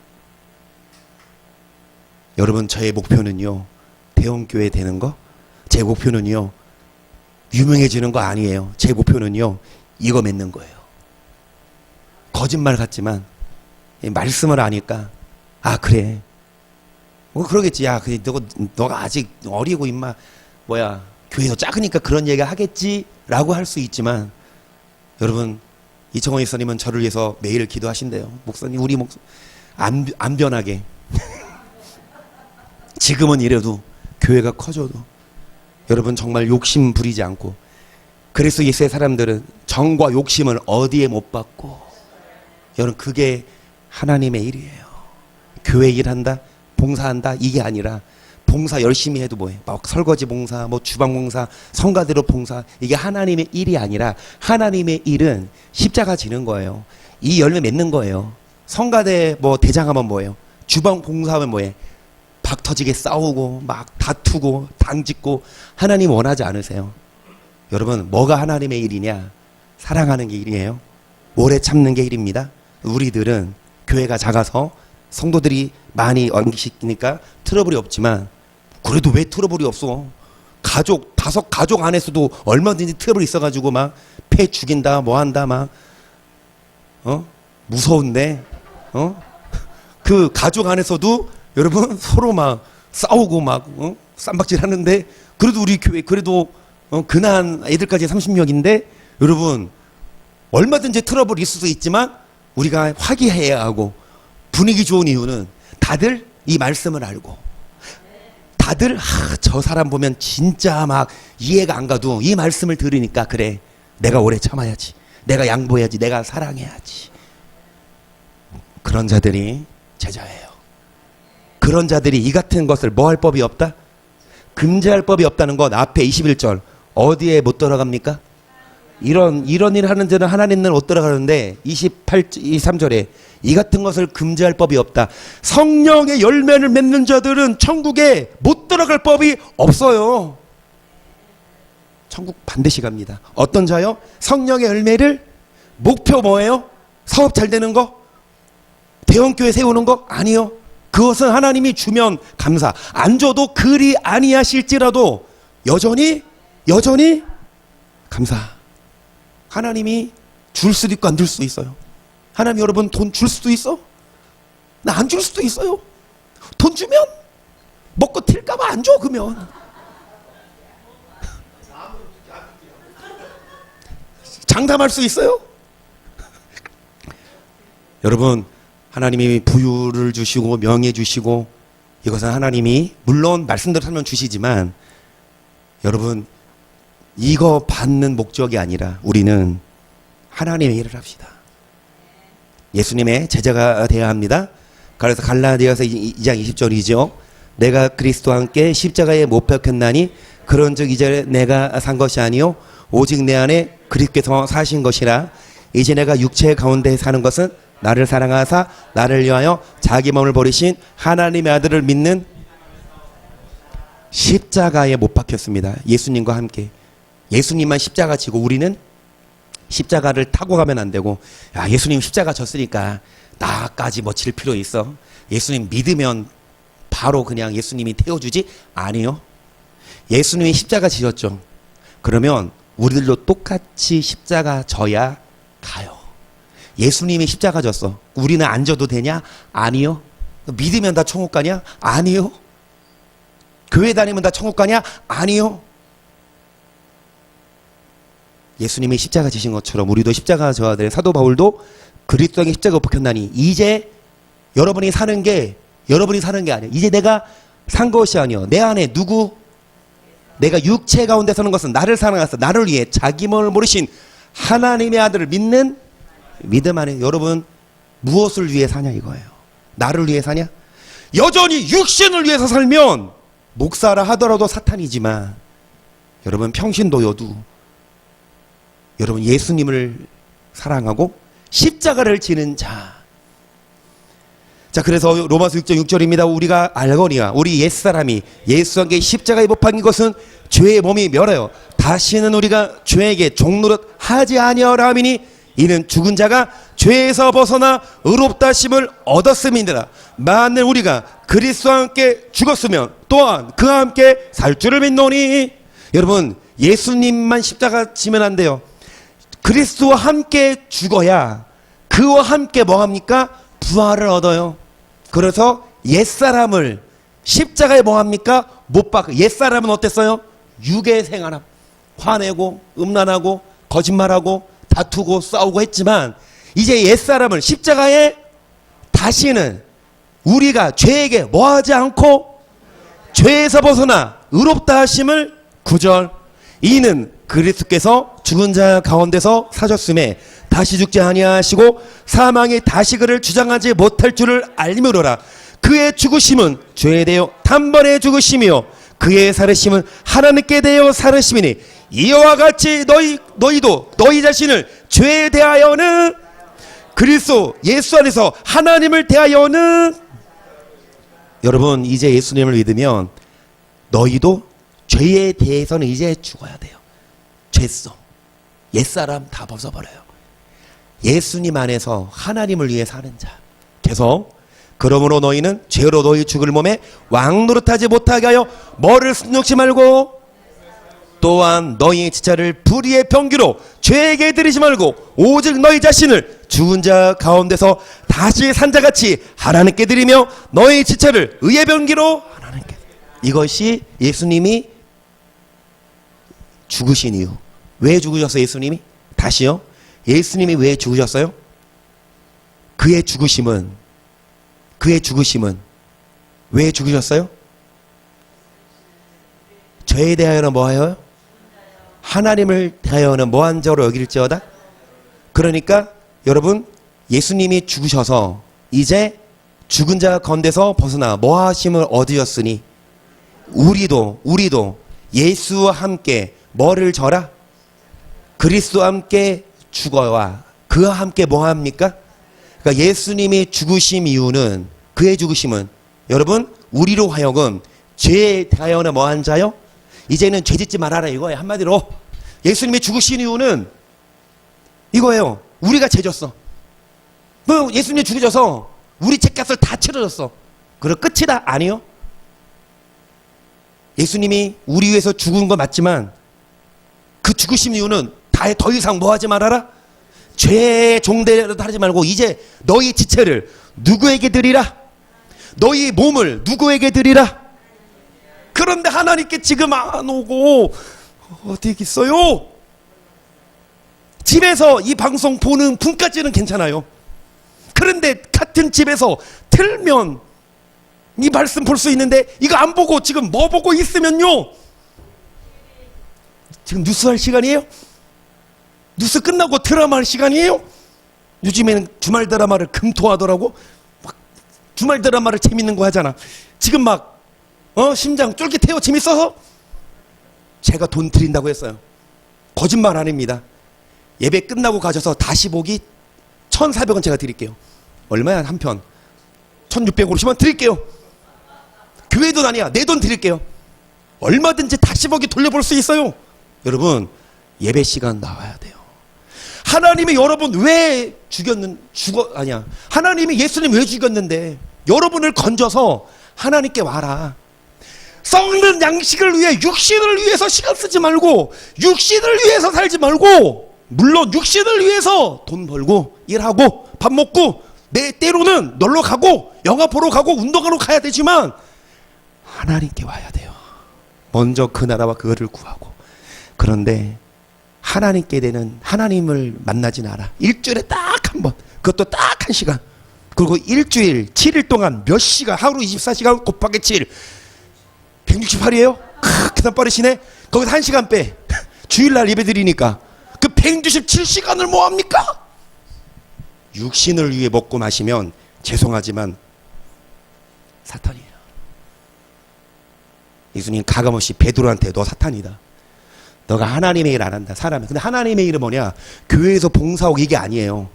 여러분, 저의 목표는요, 대형교회 되는 거, 제 목표는요 유명해지는 거 아니에요. 제 목표는요 이거 맺는 거예요. 거짓말 같지만 말씀을 아니까, 아 그래 뭐 그러겠지. 야 그래 너가 아직 어리고 임마 뭐야 교회에서 작으니까 그런 얘기 하겠지 라고 할 수 있지만, 여러분, 이청원 목사님은 저를 위해서 매일 기도하신대요. 목사님, 우리 목사 안 변하게 지금은 이래도 교회가 커져도 여러분 정말 욕심 부리지 않고. 그래서 예수의 사람들은 정과 욕심을 어디에 못 받고, 여러분 그게 하나님의 일이에요. 교회 일한다, 봉사한다, 이게 아니라 봉사 열심히 해도 뭐해? 막 설거지 봉사, 뭐 주방 봉사, 성가대로 봉사, 이게 하나님의 일이 아니라, 하나님의 일은 십자가 지는 거예요. 이 열매 맺는 거예요. 성가대 뭐 대장하면 뭐예요? 주방 봉사하면 뭐해? 박 터지게 싸우고 막 다투고 당짓고. 하나님 원하지 않으세요. 여러분, 뭐가 하나님의 일이냐? 사랑하는 게 일이에요. 오래 참는 게 일입니다. 우리들은 교회가 작아서 성도들이 많이 엉기시키니까 트러블이 없지만, 그래도 왜 트러블이 없어? 가족, 5가족 안에서도 얼마든지 트러블이 있어가지고 막 패 죽인다 뭐 한다 막 무서운데 그 가족 안에서도 여러분 서로 막 싸우고 막 쌈박질 하는데, 그래도 우리 교회 그래도 근한 애들까지 30명인데, 여러분 얼마든지 트러블이 있을 수 있지만 우리가 화기해야 하고 분위기 좋은 이유는 다들 이 말씀을 알고, 다들 저 사람 보면 진짜 막 이해가 안 가도 이 말씀을 들으니까, 그래 내가 오래 참아야지, 내가 양보해야지. 내가 사랑해야지. 그런 자들이 제자예요. 그런 자들이 이 같은 것을 뭐 할 법이 없다? 금지할 법이 없다는 것 앞에 21절 어디에 못 들어갑니까? 이런 일 하는 자는 하나님은 못 들어가는데 23절에 이 같은 것을 금지할 법이 없다. 성령의 열매를 맺는 자들은 천국에 못 들어갈 법이 없어요. 천국 반드시 갑니다. 어떤 자요? 성령의 열매를 목표 뭐예요? 사업 잘 되는 거? 대형교회 세우는 거? 아니요. 그것은 하나님이 주면 감사. 안 줘도 그리 아니하실지라도 여전히 감사. 하나님이 줄 수도 있고 안 줄 수도 있어요. 하나님 여러분 돈 줄 수도 있어? 나 안 줄 수도 있어요. 돈 주면 먹고 튈까봐 안 줘. 그러면 장담할 수 있어요? 여러분 하나님이 부유를 주시고 명예 주시고 이것은 하나님이 물론 말씀대로 살면 주시지만 여러분 이거 받는 목적이 아니라 우리는 하나님의 일을 합시다. 예수님의 제자가 되어야 합니다. 그래서 갈라디아서 2장 20절이죠. 내가 그리스도와 함께 십자가에 못 박혔나니 그런즉 이제 내가 산 것이 아니요 오직 내 안에 그리스도께서 사신 것이라. 이제 내가 육체 가운데 사는 것은 나를 사랑하사 나를 위하여 자기 몸을 버리신 하나님의 아들을 믿는 십자가에 못 박혔습니다. 예수님과 함께. 예수님만 십자가 지고 우리는 십자가를 타고 가면 안 되고, 야 예수님 십자가 졌으니까 나까지 뭐 질 필요 있어? 예수님 믿으면 바로 그냥 예수님이 태워주지? 아니요. 예수님이 십자가 지셨죠. 그러면 우리들도 똑같이 십자가 져야 가요. 예수님이 십자가 졌어. 우리는 안 져도 되냐? 아니요. 믿으면 다 천국 가냐? 아니요. 교회 다니면 다 천국 가냐? 아니요. 예수님이 십자가 지신 것처럼 우리도 십자가 져야 돼. 사도 바울도 그리스도의 십자가 벗겼나니 이제 여러분이 사는 게 아니에요. 이제 내가 산 것이 아니요. 내 안에 누구? 내가 육체 가운데 사는 것은 나를 사랑하사 나를 위해 자기 몸을 모르신 하나님의 아들을 믿는 믿음 안에. 여러분 무엇을 위해 사냐 이거예요. 나를 위해 사냐? 여전히 육신을 위해서 살면 목사라 하더라도 사탄이지만 여러분 평신도여도 여러분 예수님을 사랑하고 십자가를 지는 자. 자 그래서 로마서 6장 6절입니다. 우리가 알거니와 우리 옛사람이 예수와 함께 십자가에 못 박힌 것은 죄의 몸이 멸하여 다시는 우리가 죄에게 종노릇 하지 아니하라 하미니 이는 죽은 자가 죄에서 벗어나 의롭다 심을 얻었음이니라. 만일 우리가 그리스도와 함께 죽었으면 또한 그와 함께 살 줄을 믿노니. 여러분 예수님만 십자가 지면 안 돼요. 그리스도와 함께 죽어야 그와 함께 뭐합니까? 부활을 얻어요. 그래서 옛사람을 십자가에 뭐합니까? 못 박아. 옛사람은 어땠어요? 육의 생활함. 화내고 음란하고 거짓말하고 다투고 싸우고 했지만 이제 옛사람을 십자가에 다시는 우리가 죄에게 뭐하지 않고 죄에서 벗어나 의롭다 하심을 9절 이는 그리스도께서 죽은 자 가운데서 사셨음에 다시 죽지 아니하시고 사망이 다시 그를 주장하지 못할 줄을 알미로라. 그의 죽으심은 죄에 대하여 단번에 죽으심이요 그의 살으심은 하나님께 대하여 살으심이니 이와 같이 너희도 너희 자신을 죄에 대하여는 그리스도 예수 안에서 하나님을 대하여는. 여러분 이제 예수님을 믿으면 너희도 죄에 대해서는 이제 죽어야 돼요. 죄성 옛사람 다 벗어버려요. 예수님 안에서 하나님을 위해 사는 자. 계속 그러므로 너희는 죄로 너희 죽을 몸에 왕노릇하지 못하게 하여 뭐를 순종치 말고 또한 너희의 지체를 불의의 병기로 죄에게 드리지 말고 오직 너희 자신을 죽은 자 가운데서 다시 산 자같이 하나님께 드리며 너희 지체를 의의 병기로 하나님께. 이것이 예수님이 죽으신 이유. 왜 죽으셨어요 예수님이? 다시요. 예수님이 왜 죽으셨어요? 그의 죽으심은 왜 죽으셨어요? 죄에 대하여는 뭐하여? 하나님을 대하여는 뭐한 자로 여길지어다? 그러니까 여러분 예수님이 죽으셔서 이제 죽은 자 가운데서 벗어나 뭐하심을 얻으셨으니 우리도 예수와 함께 뭐를 져라? 그리스도와 함께 죽어와 그와 함께 뭐합니까? 그러니까 예수님이 죽으심 이유는 그의 죽으심은 여러분 우리로 하여금 죄에 대하여는 뭐한 자요? 이제는 죄 짓지 말아라 이거예요. 한마디로 예수님이 죽으신 이유는 이거예요. 우리가 죄 졌어. 뭐 예수님이 죽으셔서 우리 죄값을 다 치러줬어. 그럼 끝이다? 아니요. 예수님이 우리 위해서 죽은 건 맞지만 그 죽으신 이유는 더 이상 뭐 하지 말아라? 죄의 종대로 하지 말고 이제 너희 지체를 누구에게 드리라? 너희 몸을 누구에게 드리라? 그런데 하나님께 지금 안 오고 어디 있어요? 집에서 이 방송 보는 분까지는 괜찮아요. 그런데 같은 집에서 틀면 이 말씀 볼 수 있는데 이거 안 보고 지금 뭐 보고 있으면요, 지금 뉴스 할 시간이에요? 뉴스 끝나고 드라마 할 시간이에요? 요즘에는 주말 드라마를 금토하더라고. 막 주말 드라마를 재밌는 거 하잖아. 지금 막 심장 쫄깃해요. 재밌어서? 제가 돈 드린다고 했어요. 거짓말 아닙니다. 예배 끝나고 가셔서 다시 보기 1,400원 제가 드릴게요. 얼마야 한 편? 1,650원 드릴게요. 교회 돈 아니야. 내 돈 드릴게요. 얼마든지 다시 보기 돌려볼 수 있어요. 여러분 예배 시간 나와야 돼요. 하나님이 여러분 왜 하나님이 예수님 왜 죽였는데 여러분을 건져서 하나님께 와라. 썩는 양식을 위해 육신을 위해서 시간 쓰지 말고 육신을 위해서 살지 말고, 물론 육신을 위해서 돈 벌고 일하고 밥 먹고 때로는 놀러 가고 영화 보러 가고 운동하러 가야 되지만 하나님께 와야 돼요. 먼저 그 나라와 그거를 구하고. 그런데 하나님께 되는 하나님을 만나진 않아. 일주일에 딱 한 번, 그것도 딱 1시간. 그리고 일주일 7일 동안 몇 시간, 하루 24시간 곱하기 7 168이에요? 계산 빠르시네. 거기서 1시간 빼. 주일날 예배 드리니까 그 167시간을 뭐합니까? 육신을 위해 먹고 마시면 죄송하지만 사탄이에요. 예수님 가감없이 베드로한테 너 사탄이다. 너가 하나님의 일 안 한다. 사람이. 근데 하나님의 일은 뭐냐? 교회에서 봉사하고 이게 아니에요.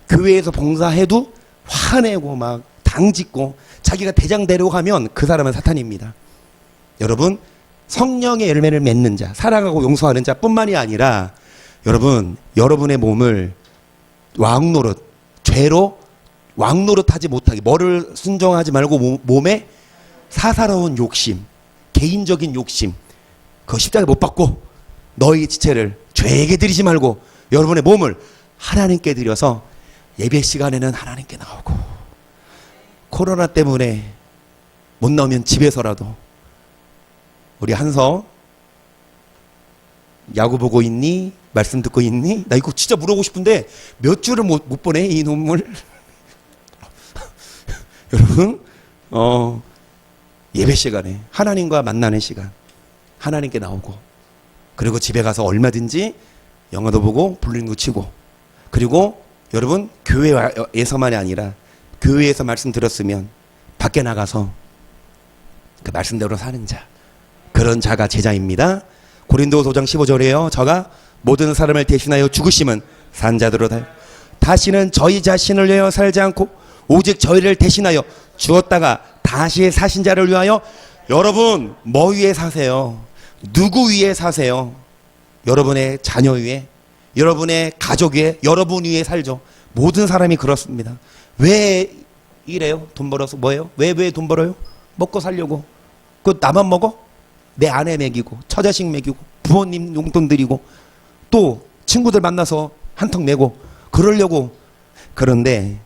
교회에서 봉사해도 화내고 막 당짓고 자기가 대장 되려고 하면 그 사람은 사탄입니다. 여러분 성령의 열매를 맺는 자, 사랑하고 용서하는 자뿐만이 아니라 여러분 여러분의 몸을 왕노릇, 죄로 왕노릇하지 못하게, 뭐를 순종하지 말고 몸에 사사로운 욕심, 개인적인 욕심, 그거 십자가에 못 박고 너희 지체를 죄에게 드리지 말고 여러분의 몸을 하나님께 드려서 예배 시간에는 하나님께 나오고, 코로나 때문에 못 나오면 집에서라도 우리 한서 야구 보고 있니? 말씀 듣고 있니? 나 이거 진짜 물어보고 싶은데 몇 줄을 못 보내 이 논문. 여러분 예배 시간에 하나님과 만나는 시간, 하나님께 나오고, 그리고 집에 가서 얼마든지 영화도 보고 볼링도 치고, 그리고 여러분 교회에서만이 아니라 교회에서 말씀 들었으면 밖에 나가서 그 말씀대로 사는 자, 그런 자가 제자입니다. 고린도후서 5장 15절이에요. 저가 모든 사람을 대신하여 죽으심은 산 자들로 다시는 저희 자신을 위하여 살지 않고 오직 저희를 대신하여 죽었다가 다시 사신 자를 위하여. 여러분 뭐 위에 사세요? 누구 위에 사세요? 여러분의 자녀 위에, 여러분의 가족 위에, 여러분 위에 살죠. 모든 사람이 그렇습니다. 왜 이래요? 돈 벌어서 뭐예요? 왜 돈 벌어요? 먹고 살려고. 그 나만 먹어? 내 아내 먹이고 처자식 먹이고 부모님 용돈 드리고 또 친구들 만나서 한턱 내고 그러려고. 그런데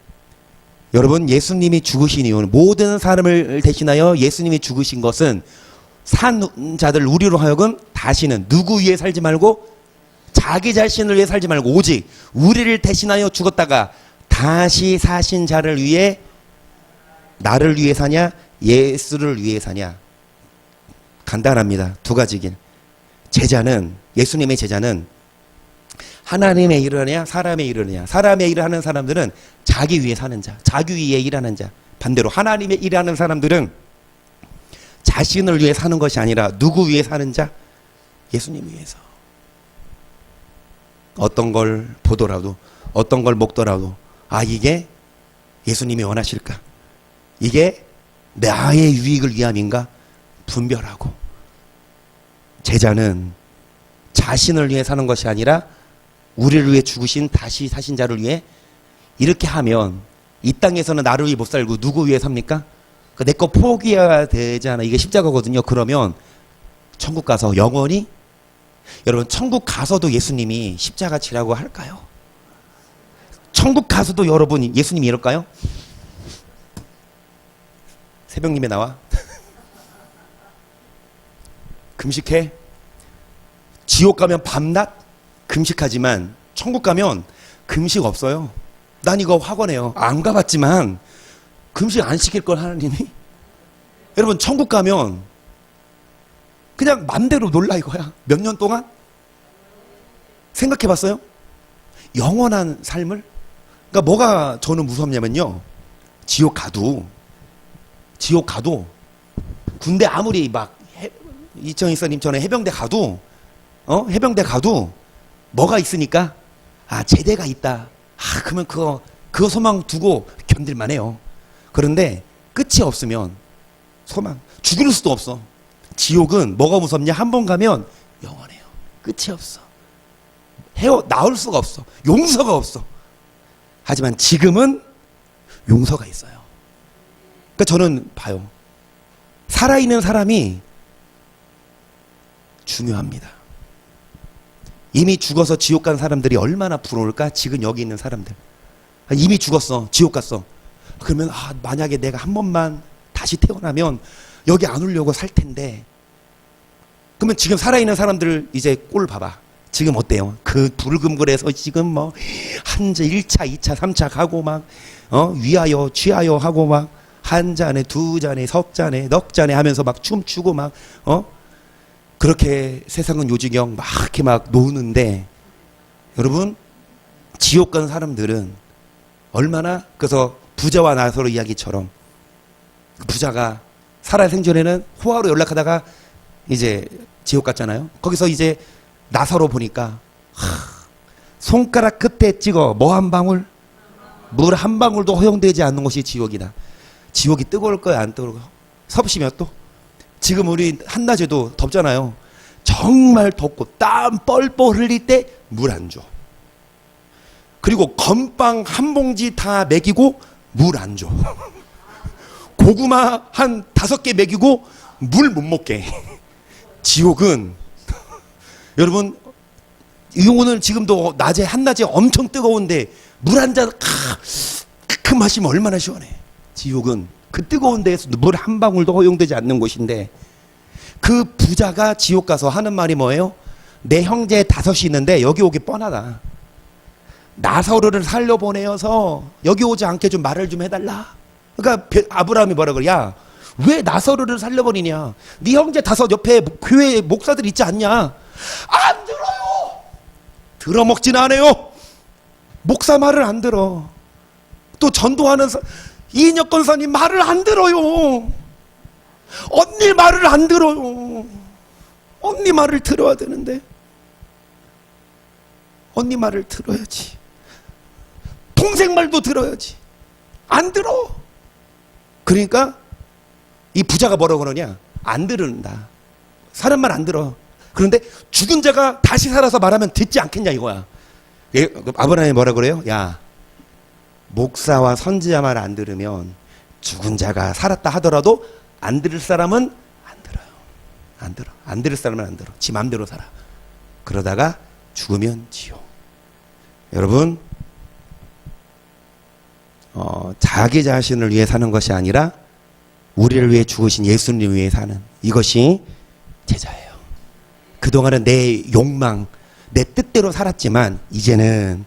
여러분 예수님이 죽으신 이유는, 모든 사람을 대신하여 예수님이 죽으신 것은 산 자들 우리로 하여금 다시는 누구 위해 살지 말고 자기 자신을 위해 살지 말고 오직 우리를 대신하여 죽었다가 다시 사신 자를 위해, 나를 위해 사냐 예수를 위해 사냐. 간단합니다. 두 가지 길. 제자는, 예수님의 제자는 하나님의 일을 하느냐 사람의 일을 하느냐. 사람의 일을 하는 사람들은 자기 위해 사는 자, 자기 위해 일하는 자. 반대로 하나님의 일을 하는 사람들은 자신을 위해 사는 것이 아니라 누구 위해 사는 자? 예수님 위해서. 어떤 걸 보더라도 어떤 걸 먹더라도 아 이게 예수님이 원하실까? 이게 나의 유익을 위함인가? 분별하고. 제자는 자신을 위해 사는 것이 아니라 우리를 위해 죽으신 다시 사신 자를 위해. 이렇게 하면 이 땅에서는 나를 위해 못 살고 누구 위해 삽니까? 내 거 포기해야 되잖아. 이게 십자가거든요. 그러면 천국 가서 영원히, 여러분 천국 가서도 예수님이 십자가 지라고 할까요? 천국 가서도 여러분 예수님이 이럴까요? 새벽님에 나와 금식해. 지옥 가면 밤낮 금식하지만 천국 가면 금식 없어요. 난 이거 확언해요. 안 가봤지만 금식 안 시킬 걸 하나님이. 여러분 천국 가면 그냥 맘대로 놀라 이거야. 몇 년 동안? 생각해 봤어요? 영원한 삶을? 그러니까 뭐가 저는 무섭냐면요. 지옥 가도 군대 아무리 막 이청희사님 전에 해병대 가도 해병대 가도 뭐가 있으니까 아 제대가 있다. 아 그러면 그거 소망 두고 견딜만 해요. 그런데 끝이 없으면 소망 죽일 수도 없어. 지옥은 뭐가 무섭냐? 한 번 가면 영원해요. 끝이 없어. 나올 수가 없어. 용서가 없어. 하지만 지금은 용서가 있어요. 그러니까 저는 봐요. 살아있는 사람이 중요합니다. 이미 죽어서 지옥 간 사람들이 얼마나 부러울까? 지금 여기 있는 사람들. 이미 죽었어. 지옥 갔어. 그러면 만약에 내가 한 번만 다시 태어나면 여기 안 오려고 살 텐데. 그러면 지금 살아있는 사람들 이제 꼴 봐봐. 지금 어때요? 그 불금글에서 지금 뭐 한자 1차, 2차, 3차 가고 막 위하여 취하여 하고 막 한 잔에 두 잔에 석 잔에 넉 잔에 하면서 막 춤추고 막 그렇게 세상은 요지경 막 이렇게 막 노는데 여러분 지옥 간 사람들은 얼마나. 그래서 부자와 나사로 이야기처럼 부자가 살아생전에는 호화로 연락하다가 이제 지옥 갔잖아요. 거기서 이제 나사로 보니까 손가락 끝에 찍어 뭐 한 방울? 물 한 방울도 허용되지 않는 곳이 지옥이다. 지옥이 뜨거울 거야 안 뜨거울 거야? 섭씨 몇 도? 지금 우리 한낮에도 덥잖아요. 정말 덥고 땀 뻘뻘 흘릴 때 물 안 줘. 그리고 건빵 한 봉지 다 먹이고 물 안 줘. 고구마 한 5개 먹이고 물 못 먹게. 지옥은 여러분 오늘 지금도 낮에 한낮에 엄청 뜨거운데 물 한 잔 크 마시면 얼마나 시원해. 지옥은 그 뜨거운 데에서 물 한 방울도 허용되지 않는 곳인데 그 부자가 지옥 가서 하는 말이 뭐예요? 내 형제 5이 있는데 여기 오기 뻔하다. 나사로를 살려보내어서 여기 오지 않게 좀 말을 좀 해달라. 그러니까 아브라함이 뭐라 그래? 야, 왜 나사로를 살려버리냐? 네 형제 5 옆에 교회 목사들 있지 않냐? 안 들어요. 들어먹진 않아요. 목사 말을 안 들어. 또 전도하는 이인혁 권사님 말을 안 들어요. 언니 말을 안 들어요. 언니 말을 들어야 되는데 언니 말을 들어야지. 동생 말도 들어야지. 안 들어. 그러니까 이 부자가 뭐라고 그러냐? 안 들은다. 사람 말 안 들어. 그런데 죽은 자가 다시 살아서 말하면 듣지 않겠냐 이거야. 아브라함이 뭐라 그래요? 야, 목사와 선지자 말 안 들으면 죽은 자가 살았다 하더라도 안 들을 사람은 안 들어요. 안 들어. 안 들을 사람은 안 들어. 지 맘대로 살아. 그러다가 죽으면 지옥. 여러분 자기 자신을 위해 사는 것이 아니라 우리를 위해 죽으신 예수님을 위해 사는 이것이 제자예요. 그동안은 내 욕망, 내 뜻대로 살았지만 이제는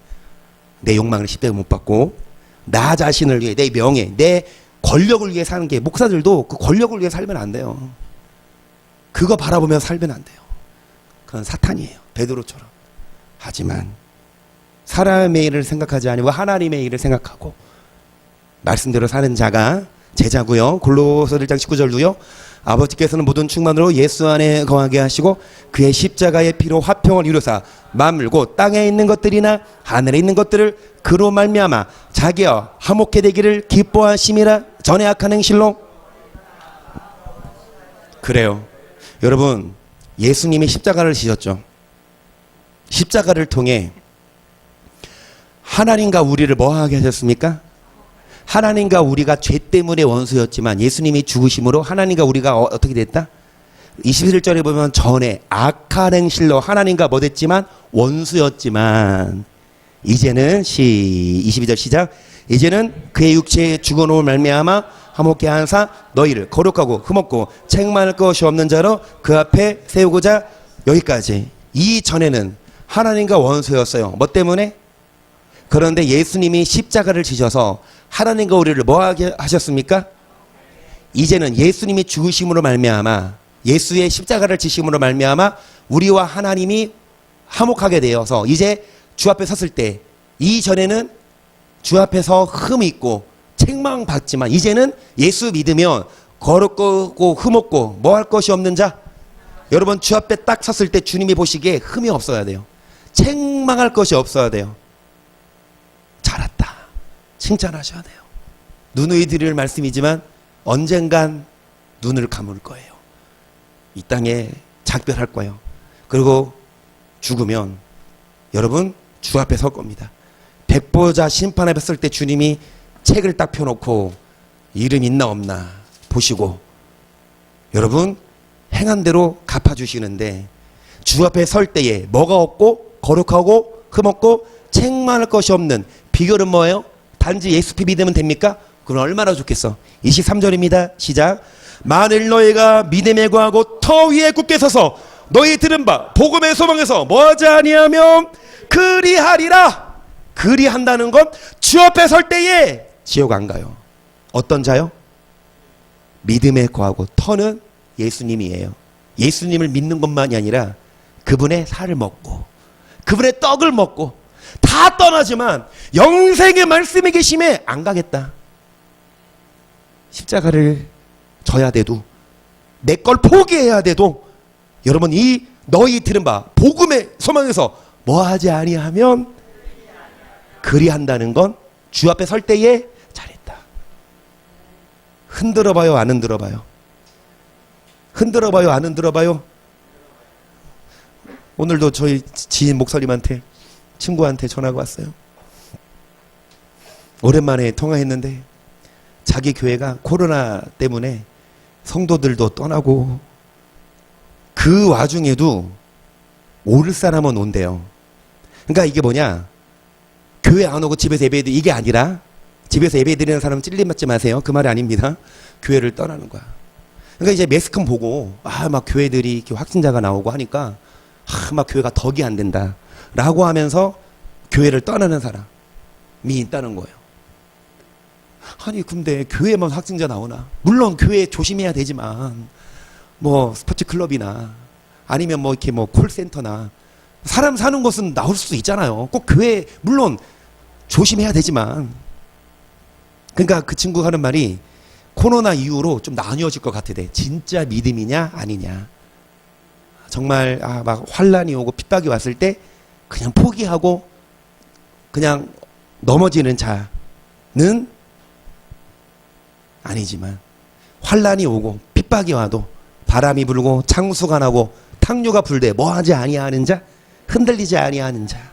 내 욕망을 10배 못 받고 나 자신을 위해, 내 명예, 내 권력을 위해 사는 게, 목사들도 그 권력을 위해 살면 안 돼요. 그거 바라보며 살면 안 돼요. 그건 사탄이에요. 베드로처럼. 하지만 사람의 일을 생각하지 아니고 하나님의 일을 생각하고 말씀대로 사는 자가 제자고요. 골로새 1장 19절도요. 아버지께서는 모든 충만으로 예수 안에 거하게 하시고 그의 십자가의 피로 화평을 이루사 만물 곧 땅에 있는 것들이나 하늘에 있는 것들을 그로 말미암아 자기와 화목케 되기를 기뻐하심이라. 전에 악한 행실로. 그래요. 여러분, 예수님이 십자가를 지셨죠. 십자가를 통해 하나님과 우리를 뭐하게 하셨습니까? 하나님과 우리가 죄 때문에 원수였지만 예수님이 죽으심으로 하나님과 우리가 어떻게 됐다? 21절에 보면 전에 악한 행실로 하나님과 뭐 됐지만 원수였지만 이제는 22절 시작. 이제는 그의 육체에 죽어놓을 말미암아 화목케 하사 너희를 거룩하고 흠없고 책망할 것이 없는 자로 그 앞에 세우고자. 여기까지. 이전에는 하나님과 원수였어요. 뭐 때문에? 그런데 예수님이 십자가를 지셔서 하나님과 우리를 뭐하게 하셨습니까? 이제는 예수님이 죽으심으로 말미암아 예수의 십자가를 지심으로 말미암아 우리와 하나님이 화목하게 되어서 이제 주 앞에 섰을 때, 이전에는 주 앞에서 흠이 있고 책망받지만 이제는 예수 믿으면 거룩고 흠없고 뭐 할 것이 없는 자. 여러분, 주 앞에 딱 섰을 때 주님이 보시기에 흠이 없어야 돼요. 책망할 것이 없어야 돼요. 잘했다 칭찬하셔야 돼요. 누누이 드릴 말씀이지만 언젠간 눈을 감을 거예요. 이 땅에 작별할 거예요. 그리고 죽으면 여러분 주 앞에 설 겁니다. 백보자 심판 앞에 설 때 주님이 책을 딱 펴놓고 이름 있나 없나 보시고 여러분 행한 대로 갚아주시는데, 주 앞에 설 때에 뭐가 없고 거룩하고 흠없고 책망할 것이 없는 비결은 뭐예요? 단지 예수 피 믿으면 됩니까? 그럼 얼마나 좋겠어. 23절입니다. 시작. 만일 너희가 믿음에 거하고 터 위에 굳게 서서 너희 들은 바 복음의 소망에서 뭐하지 아니하면 그리하리라. 그리한다는 건 주 앞에 설 때에 지옥 안 가요. 어떤 자요? 믿음에 거하고. 터는 예수님이에요. 예수님을 믿는 것만이 아니라 그분의 살을 먹고 그분의 떡을 먹고 다 떠나지만 영생의 말씀이 계심에 안 가겠다. 십자가를 져야 돼도 내 걸 포기해야 돼도 여러분 이 너희 들은 바 복음의 소망에서 뭐하지 아니하면 그리한다는 건 주 앞에 설 때에 잘했다. 흔들어 봐요, 안 흔들어 봐요? 흔들어 봐요, 안 흔들어 봐요? 오늘도 저희 지인 목사님한테 친구한테 전화가 왔어요. 오랜만에 통화했는데 자기 교회가 코로나 때문에 성도들도 떠나고 그 와중에도 올 사람은 온대요. 그러니까 이게 뭐냐, 교회 안 오고 집에서 예배드리는 이게 아니라 집에서 예배드리는 사람은 찔림맞지 마세요. 그 말이 아닙니다. 교회를 떠나는 거야. 그러니까 이제 매스컴 보고 막 교회들이 이렇게 확진자가 나오고 하니까 막 교회가 덕이 안 된다 라고 하면서 교회를 떠나는 사람이 있다는 거예요. 아니 근데 교회만 확진자 나오나? 물론 교회 조심해야 되지만 뭐 스포츠 클럽이나 아니면 뭐 이렇게 뭐 콜센터나 사람 사는 곳은 나올 수도 있잖아요. 꼭 교회 물론 조심해야 되지만, 그러니까 그 친구가 하는 말이 코로나 이후로 좀 나뉘어질 것 같아. 진짜 믿음이냐 아니냐. 정말 막 환란이 오고 핍박이 왔을 때 그냥 포기하고 그냥 넘어지는 자는 아니지만, 환란이 오고 핍박이 와도 바람이 불고 창수가 나고 탕류가 불되 뭐하지 아니하는 자, 흔들리지 아니하는 자.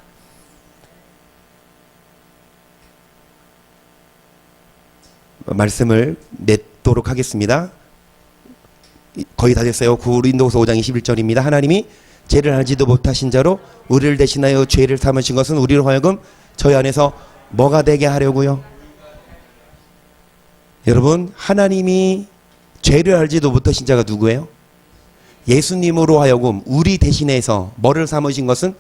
말씀을 맺도록 하겠습니다. 거의 다 됐어요. 고린도후서 5장 21절입니다. 하나님이 죄를 알지도 못하신 자로 우리를 대신하여 죄를 삼으신 것은 우리로 하여금 저희 안에서 뭐가 되게 하려고요? 여러분, 하나님이 죄를 알지도 못하신 자가 누구예요? 예수님으로 하여금 우리 대신해서 뭐를 삼으신 것은,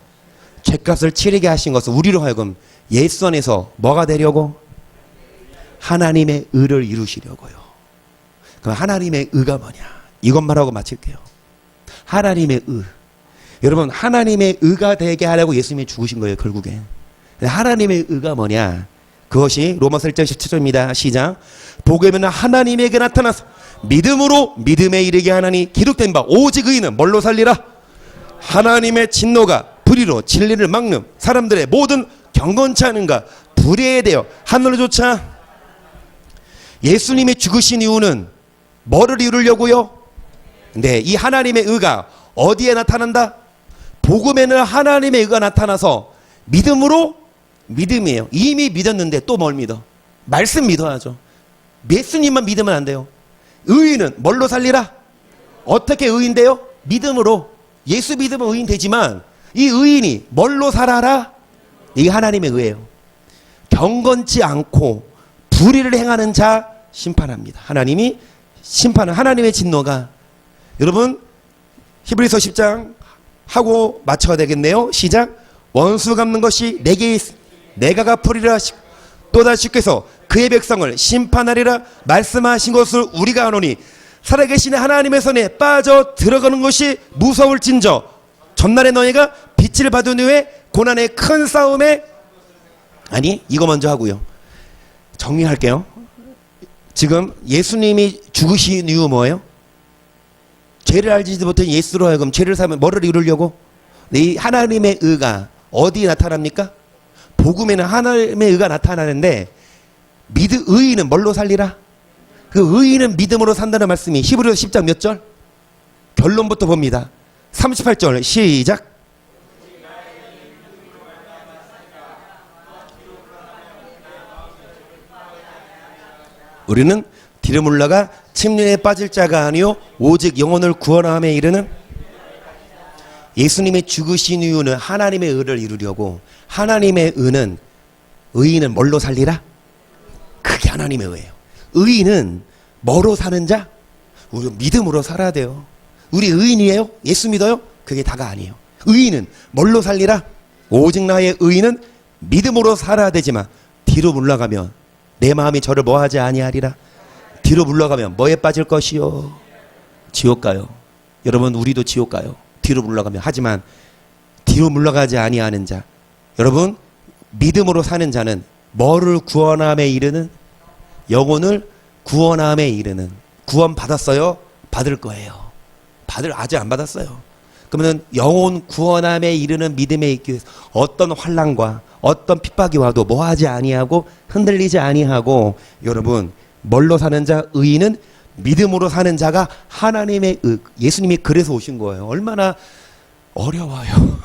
죄값을 치르게 하신 것은 우리로 하여금 예수 안에서 뭐가 되려고? 하나님의 의를 이루시려고요. 그럼 하나님의 의가 뭐냐? 이것만 하고 마칠게요. 하나님의 의. 여러분, 하나님의 의가 되게 하려고 예수님이 죽으신 거예요. 결국엔 하나님의 의가 뭐냐? 그것이 로마서 1장 17절입니다. 시작. 보게면 하나님에게 나타나서 믿음으로 믿음에 이르게 하나니 기록된 바 오직 의인은 뭘로 살리라? 하나님의 진노가 불의로 진리를 막는 사람들의 모든 경건치 않은가 불의에 대여 하늘로 쫓아. 예수님이 죽으신 이유는 뭐를 이루려고요? 네, 이 하나님의 의가 어디에 나타난다? 복음에는 하나님의 의가 나타나서 믿음으로 믿음이에요. 이미 믿었는데 또 뭘 믿어? 말씀 믿어야죠. 예수님만 믿으면 안 돼요. 의인은 뭘로 살리라? 어떻게 의인돼요? 믿음으로. 예수 믿으면 의인 되지만 이 의인이 뭘로 살아라? 이 하나님의 의예요. 경건치 않고 불의를 행하는 자 심판합니다. 하나님이 심판은 하나님의 진노가. 여러분 히브리서 10장 하고 맞춰야 되겠네요. 시작. 원수 갚는 것이 내게 있 내가 갚으리라 하시고 또다시 주께서 그의 백성을 심판하리라 말씀하신 것을 우리가 아노니 살아계신 하나님의 손에 빠져 들어가는 것이 무서울진저 전날에 너희가 빛을 받은 후에 고난의 큰 싸움에. 아니 이거 먼저 하고요. 정리할게요. 지금 예수님이 죽으신 이유 뭐예요? 죄를 알지도 못한 예수로 하여금 죄를 사면 뭐를 이루려고? 이 하나님의 의가 어디에 나타납니까? 복음에는 하나님의 의가 나타나는데 의인은 뭘로 살리라? 그 의인은 믿음으로 산다는 말씀이 히브리서 10장 몇 절? 결론부터 봅니다. 38절 시작. 우리는 뒤로 물러가 침륜에 빠질 자가 아니요 오직 영혼을 구원함에 이르는. 예수님이 죽으신 이유는 하나님의 의를 이루려고. 하나님의 의는 의인은 뭘로 살리라? 그게 하나님의 의예요. 의인은 뭐로 사는 자? 우리 믿음으로 살아야 돼요. 우리 의인이에요? 예수 믿어요? 그게 다가 아니에요. 의인은 뭘로 살리라? 오직 나의 의인은 믿음으로 살아야 되지만 뒤로 물러가면 내 마음이 저를 뭐하지 아니하리라. 뒤로 물러가면 뭐에 빠질 것이요? 지옥 가요. 여러분 우리도 지옥 가요. 뒤로 물러가면. 하지만 뒤로 물러가지 아니하는 자, 여러분 믿음으로 사는 자는 뭐를 구원함에 이르는? 영혼을 구원함에 이르는. 구원 받았어요? 받을 거예요. 아직 안 받았어요. 그러면 영혼 구원함에 이르는 믿음에 있기 위해서 어떤 환난과 어떤 핍박이 와도 뭐하지 아니하고 흔들리지 아니하고. 여러분 뭘로 사는 자? 의인은 믿음으로 사는 자가 하나님의 의. 예수님이 그래서 오신 거예요. 얼마나 어려워요.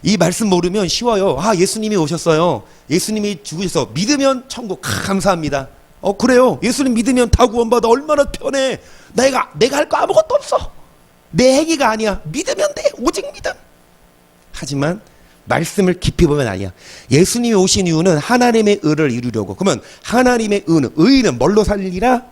이 말씀 모르면 쉬워요. 아 예수님이 오셨어요. 예수님이 죽으셔서 믿으면 천국. 감사합니다. 그래요. 예수님 믿으면 다 구원받아. 얼마나 편해. 내가 할 거 아무것도 없어. 내 행위가 아니야. 믿으면 돼. 오직 믿음. 하지만 말씀을 깊이 보면 아니야. 예수님이 오신 이유는 하나님의 의를 이루려고. 그러면 하나님의 의인은 뭘로 살리라?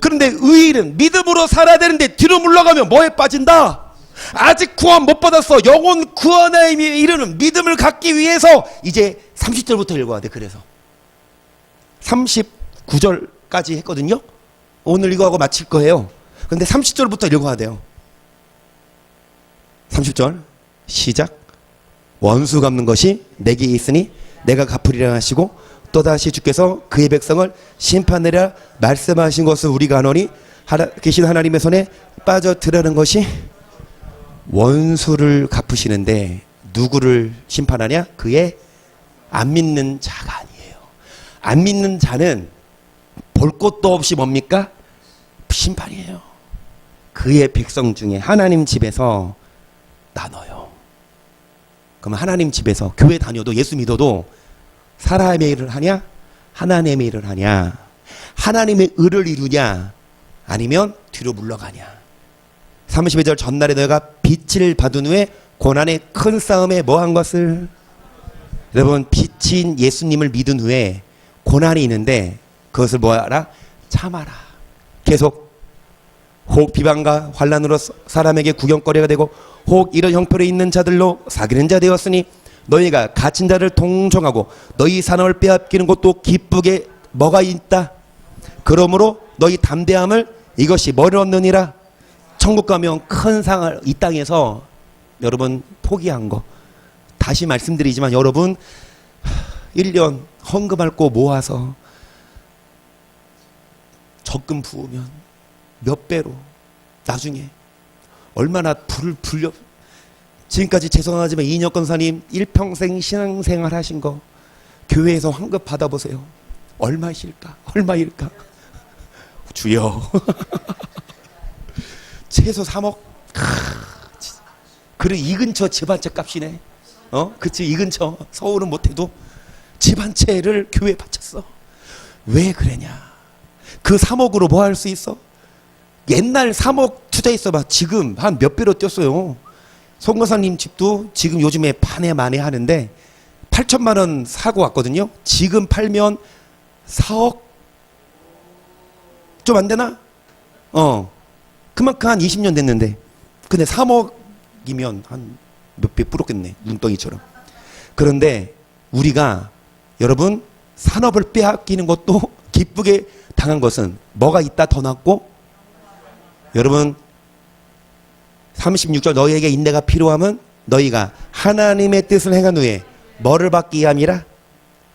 그런데 의인은 믿음으로 살아야 되는데 뒤로 물러가면 뭐에 빠진다? 아직 구원 못 받았어. 영혼 구원에 이르는 믿음을 갖기 위해서 이제 30절부터 읽어야 돼. 그래서 39절까지 했거든요. 오늘 이거 하고 마칠 거예요. 근데 30절부터 읽어야 돼요. 30절 시작. 원수 갚는 것이 내게 있으니 내가 갚으리라 하시고 또다시 주께서 그의 백성을 심판하리라 말씀하신 것을 우리가 아노니 계신 하나님의 손에 빠져들라는 것이. 원수를 갚으시는데 누구를 심판하냐? 그의 안 믿는 자가 아니에요. 안 믿는 자는 볼 것도 없이 뭡니까? 심판이에요. 그의 백성 중에 하나님 집에서 나눠요. 그러면 하나님 집에서 교회 다녀도 예수 믿어도 사람의 일을 하냐? 하나님의 일을 하냐? 하나님의 의를 이루냐? 아니면 뒤로 물러가냐? 32절 전날에 너희가 빛을 받은 후에 고난의 큰 싸움에 뭐한 것을. 여러분 빛인 예수님을 믿은 후에 고난이 있는데 그것을 뭐하라? 참아라. 계속 혹 비방과 환난으로 사람에게 구경거리가 되고 혹 이런 형편에 있는 자들로 사귀는 자 되었으니 너희가 갇힌 자를 통정하고 너희 산업을 빼앗기는 것도 기쁘게 뭐가 있다. 그러므로 너희 담대함을 이것이 뭐를 얻느니라. 천국 가면 큰 상을 이 땅에서 여러분 포기한 거. 다시 말씀드리지만 여러분 1년 헌금할 거 모아서 적금 부으면 몇 배로 나중에 얼마나 불을 불려. 지금까지 죄송하지만 이인혁 권사님 일평생 신앙생활 하신 거 교회에서 환급 받아보세요. 얼마일까? 얼마일까? 주여. 최소 3억. 그래, 이 근처 집 한 채 값이네. 그치, 이 근처 서울은 못해도 집 한 채를 교회에 바쳤어. 왜 그러냐? 그 3억으로 뭐 할 수 있어? 옛날 3억 투자했어봐. 지금 한 몇 배로 뛰었어요. 송 권사님 집도 지금 요즘에 반에 만에 하는데 8천만 원 사고 왔거든요. 지금 팔면 4억 좀 안 되나? 그만큼 한 20년 됐는데. 근데 3억이면 한 몇 배 불었겠네. 눈덩이처럼. 그런데 우리가 여러분 산업을 빼앗기는 것도 기쁘게 당한 것은 뭐가 있다 더 낫고, 여러분 36절 너희에게 인내가 필요함은 너희가 하나님의 뜻을 행한 후에 뭐를 받기 위함이라?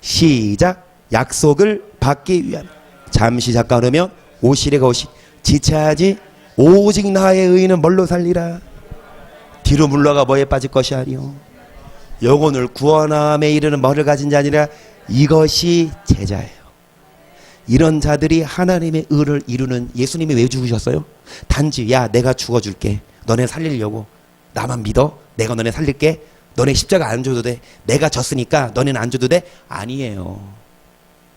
시작. 약속을 받기 위함. 잠시 잠깐 그러면 오시래가 오시. 지체하지 오직 나의 의인은 뭘로 살리라? 뒤로 물러가 뭐에 빠질 것이 아니요 영혼을 구원함에 이르는 뭐를 가진 자 아니라 이것이 제자예요. 이런 자들이 하나님의 의를 이루는. 예수님이 왜 죽으셨어요? 단지 야 내가 죽어줄게. 너네 살리려고. 나만 믿어. 내가 너네 살릴게. 너네 십자가 안 줘도 돼. 내가 졌으니까 너네는 안 줘도 돼. 아니에요.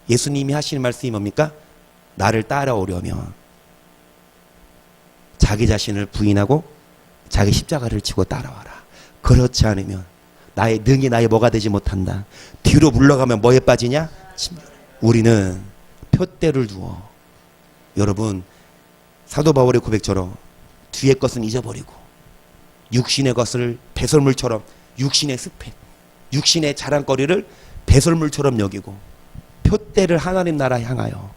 예수님이 하시는 말씀이 뭡니까? 나를 따라오려면 자기 자신을 부인하고 자기 십자가를 지고 따라와라. 그렇지 않으면 나의 능히 나의 뭐가 되지 못한다. 뒤로 물러가면 뭐에 빠지냐? 침멸. 우리는 표대를 두어. 여러분 사도 바울의 고백처럼 뒤의 것은 잊어버리고 육신의 것을 배설물처럼, 육신의 스펙, 육신의 자랑거리를 배설물처럼 여기고 표대를 하나님 나라 향하여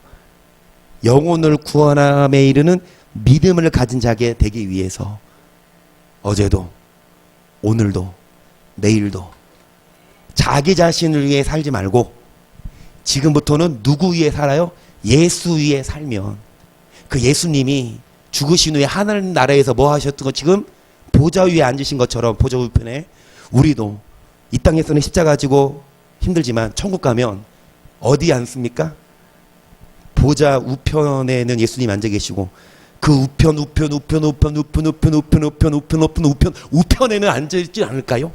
영혼을 구원함에 이르는 믿음을 가진 자게 되기 위해서 어제도 오늘도 내일도 자기 자신을 위해 살지 말고 지금부터는 누구 위해 살아요? 예수 위해 살면 그 예수님이 죽으신 후에 하나님 나라에서 뭐 하셨던 거 지금 보좌 위에 앉으신 것처럼 보좌 우편에 우리도 이 땅에서는 십자가 가지고 힘들지만 천국 가면 어디 앉습니까? 보좌 우편에는 예수님 앉아 계시고 그 우편에는 앉아있지 않을까요?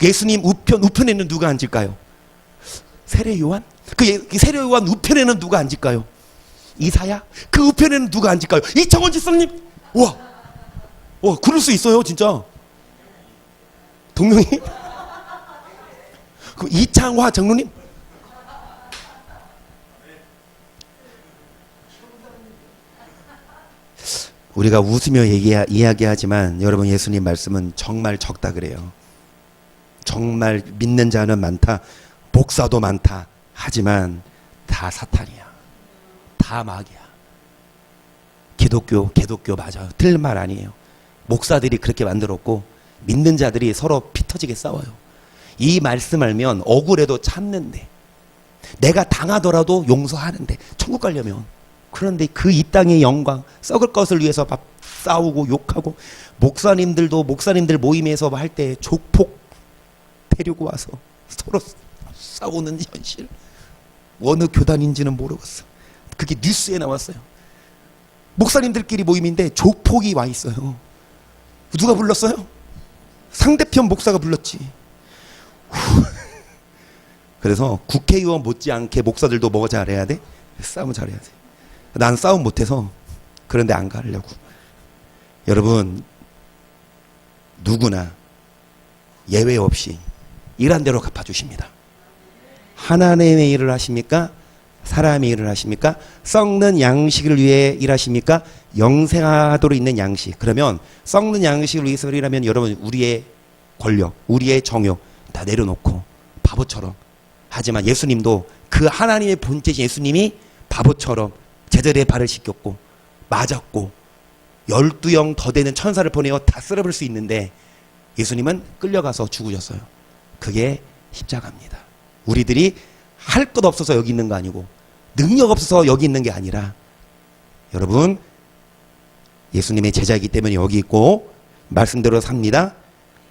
예수님 우편에는 누가 앉을까요? 세례 요한? 그 세례 요한 우편에는 누가 앉을까요? 이사야? 그 우편에는 누가 앉을까요? 이청원 집사님? 와, 그럴 수 있어요, 진짜. 동명이? 그 이창화 장로님? 우리가 웃으며 이야기하지만 여러분 예수님 말씀은 정말 적다 그래요. 정말 믿는 자는 많다. 목사도 많다. 하지만 다 사탄이야. 다 마귀야. 기독교 맞아요. 틀린 말 아니에요. 목사들이 그렇게 만들었고 믿는 자들이 서로 피 터지게 싸워요. 이 말씀 알면 억울해도 참는데, 내가 당하더라도 용서하는데 천국 가려면. 그런데 그 이 땅의 영광 썩을 것을 위해서 막 싸우고 욕하고, 목사님들 모임에서 할 때 조폭 데리고 와서 서로 싸우는 현실. 어느 교단인지는 모르겠어. 그게 뉴스에 나왔어요. 목사님들끼리 모임인데 조폭이 와 있어요. 누가 불렀어요? 상대편 목사가 불렀지. 그래서 국회의원 못지않게 목사들도 뭐 잘해야 돼? 싸움 잘해야 돼. 난 싸움 못해서 그런데 안 가려고. 여러분 누구나 예외 없이 일한 대로 갚아주십니다. 하나님의 일을 하십니까? 사람의 일을 하십니까? 썩는 양식을 위해 일하십니까? 영생하도록 있는 양식. 그러면 썩는 양식을 위해서 일하면 여러분 우리의 권력, 우리의 정욕 다 내려놓고 바보처럼. 하지만 예수님도 그 하나님의 본체신 예수님이 바보처럼 제자리에 발을 씻겼고 맞았고 12영 더 되는 천사를 보내어 다 쓸어버릴 수 있는데 예수님은 끌려가서 죽으셨어요. 그게 십자가입니다. 우리들이 할 것 없어서 여기 있는 거 아니고 능력 없어서 여기 있는 게 아니라 여러분 예수님의 제자이기 때문에 여기 있고 말씀대로 삽니다.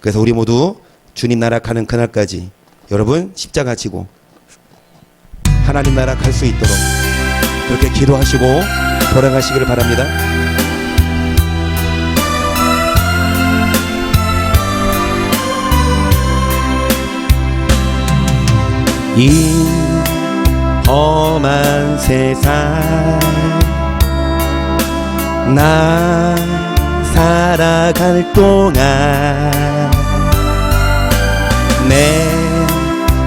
그래서 우리 모두 주님 나라 가는 그날까지 여러분 십자가 지고 하나님 나라 갈 수 있도록 그렇게 기도하시고 돌아가시기를 바랍니다. 이 험한 세상 나 살아갈 동안 내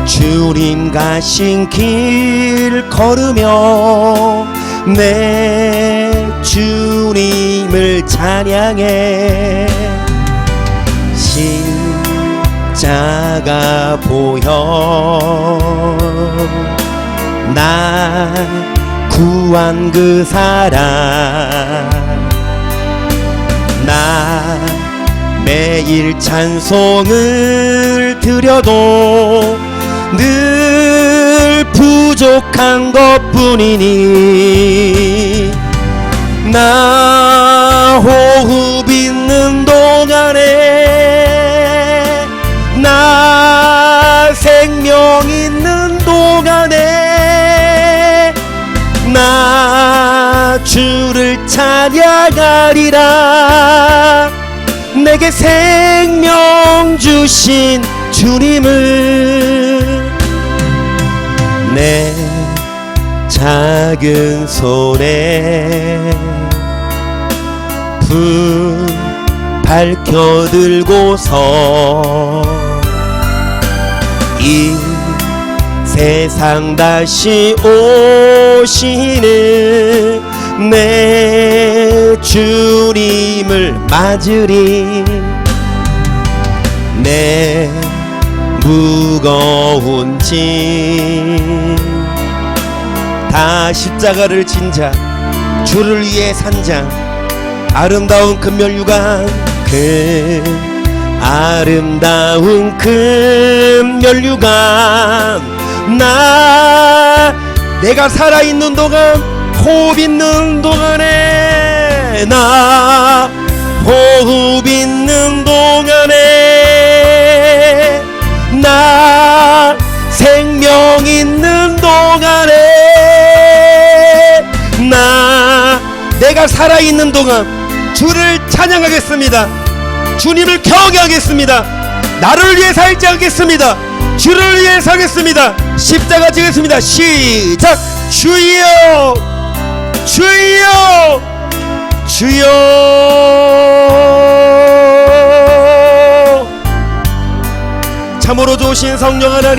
주님 가신 길 걸으며 내 주님을 찬양해 십자가 보여 나 구한 그 사랑 나 매일 찬송을 드려도 늘 부족한 것뿐이니 나 호흡 있는 동안에 나 생명 있는 동안에 나 주를 찬양하리라 내게 생명 주신 주님을 내 작은 손에 불 밝혀 들고서 이 세상 다시 오시는 내 주님을 맞으리 내 무거운 짐 다 십자가를 진 자 주를 위해 산 자 아름다운 금면류관 그 아름다운 금면류관 내가 살아있는 동안 호흡 있는 동안에 나 호흡 있는 동안에 나 생명 있는 동안에 내가 살아있는 동안 주를 찬양하겠습니다. 주님을 경외하겠습니다. 나를 위해 살지 않겠습니다. 주를 위해 살겠습니다. 십자가 지겠습니다. 시작. 주여 주여 주여 참으로 좋으신 성령 하나님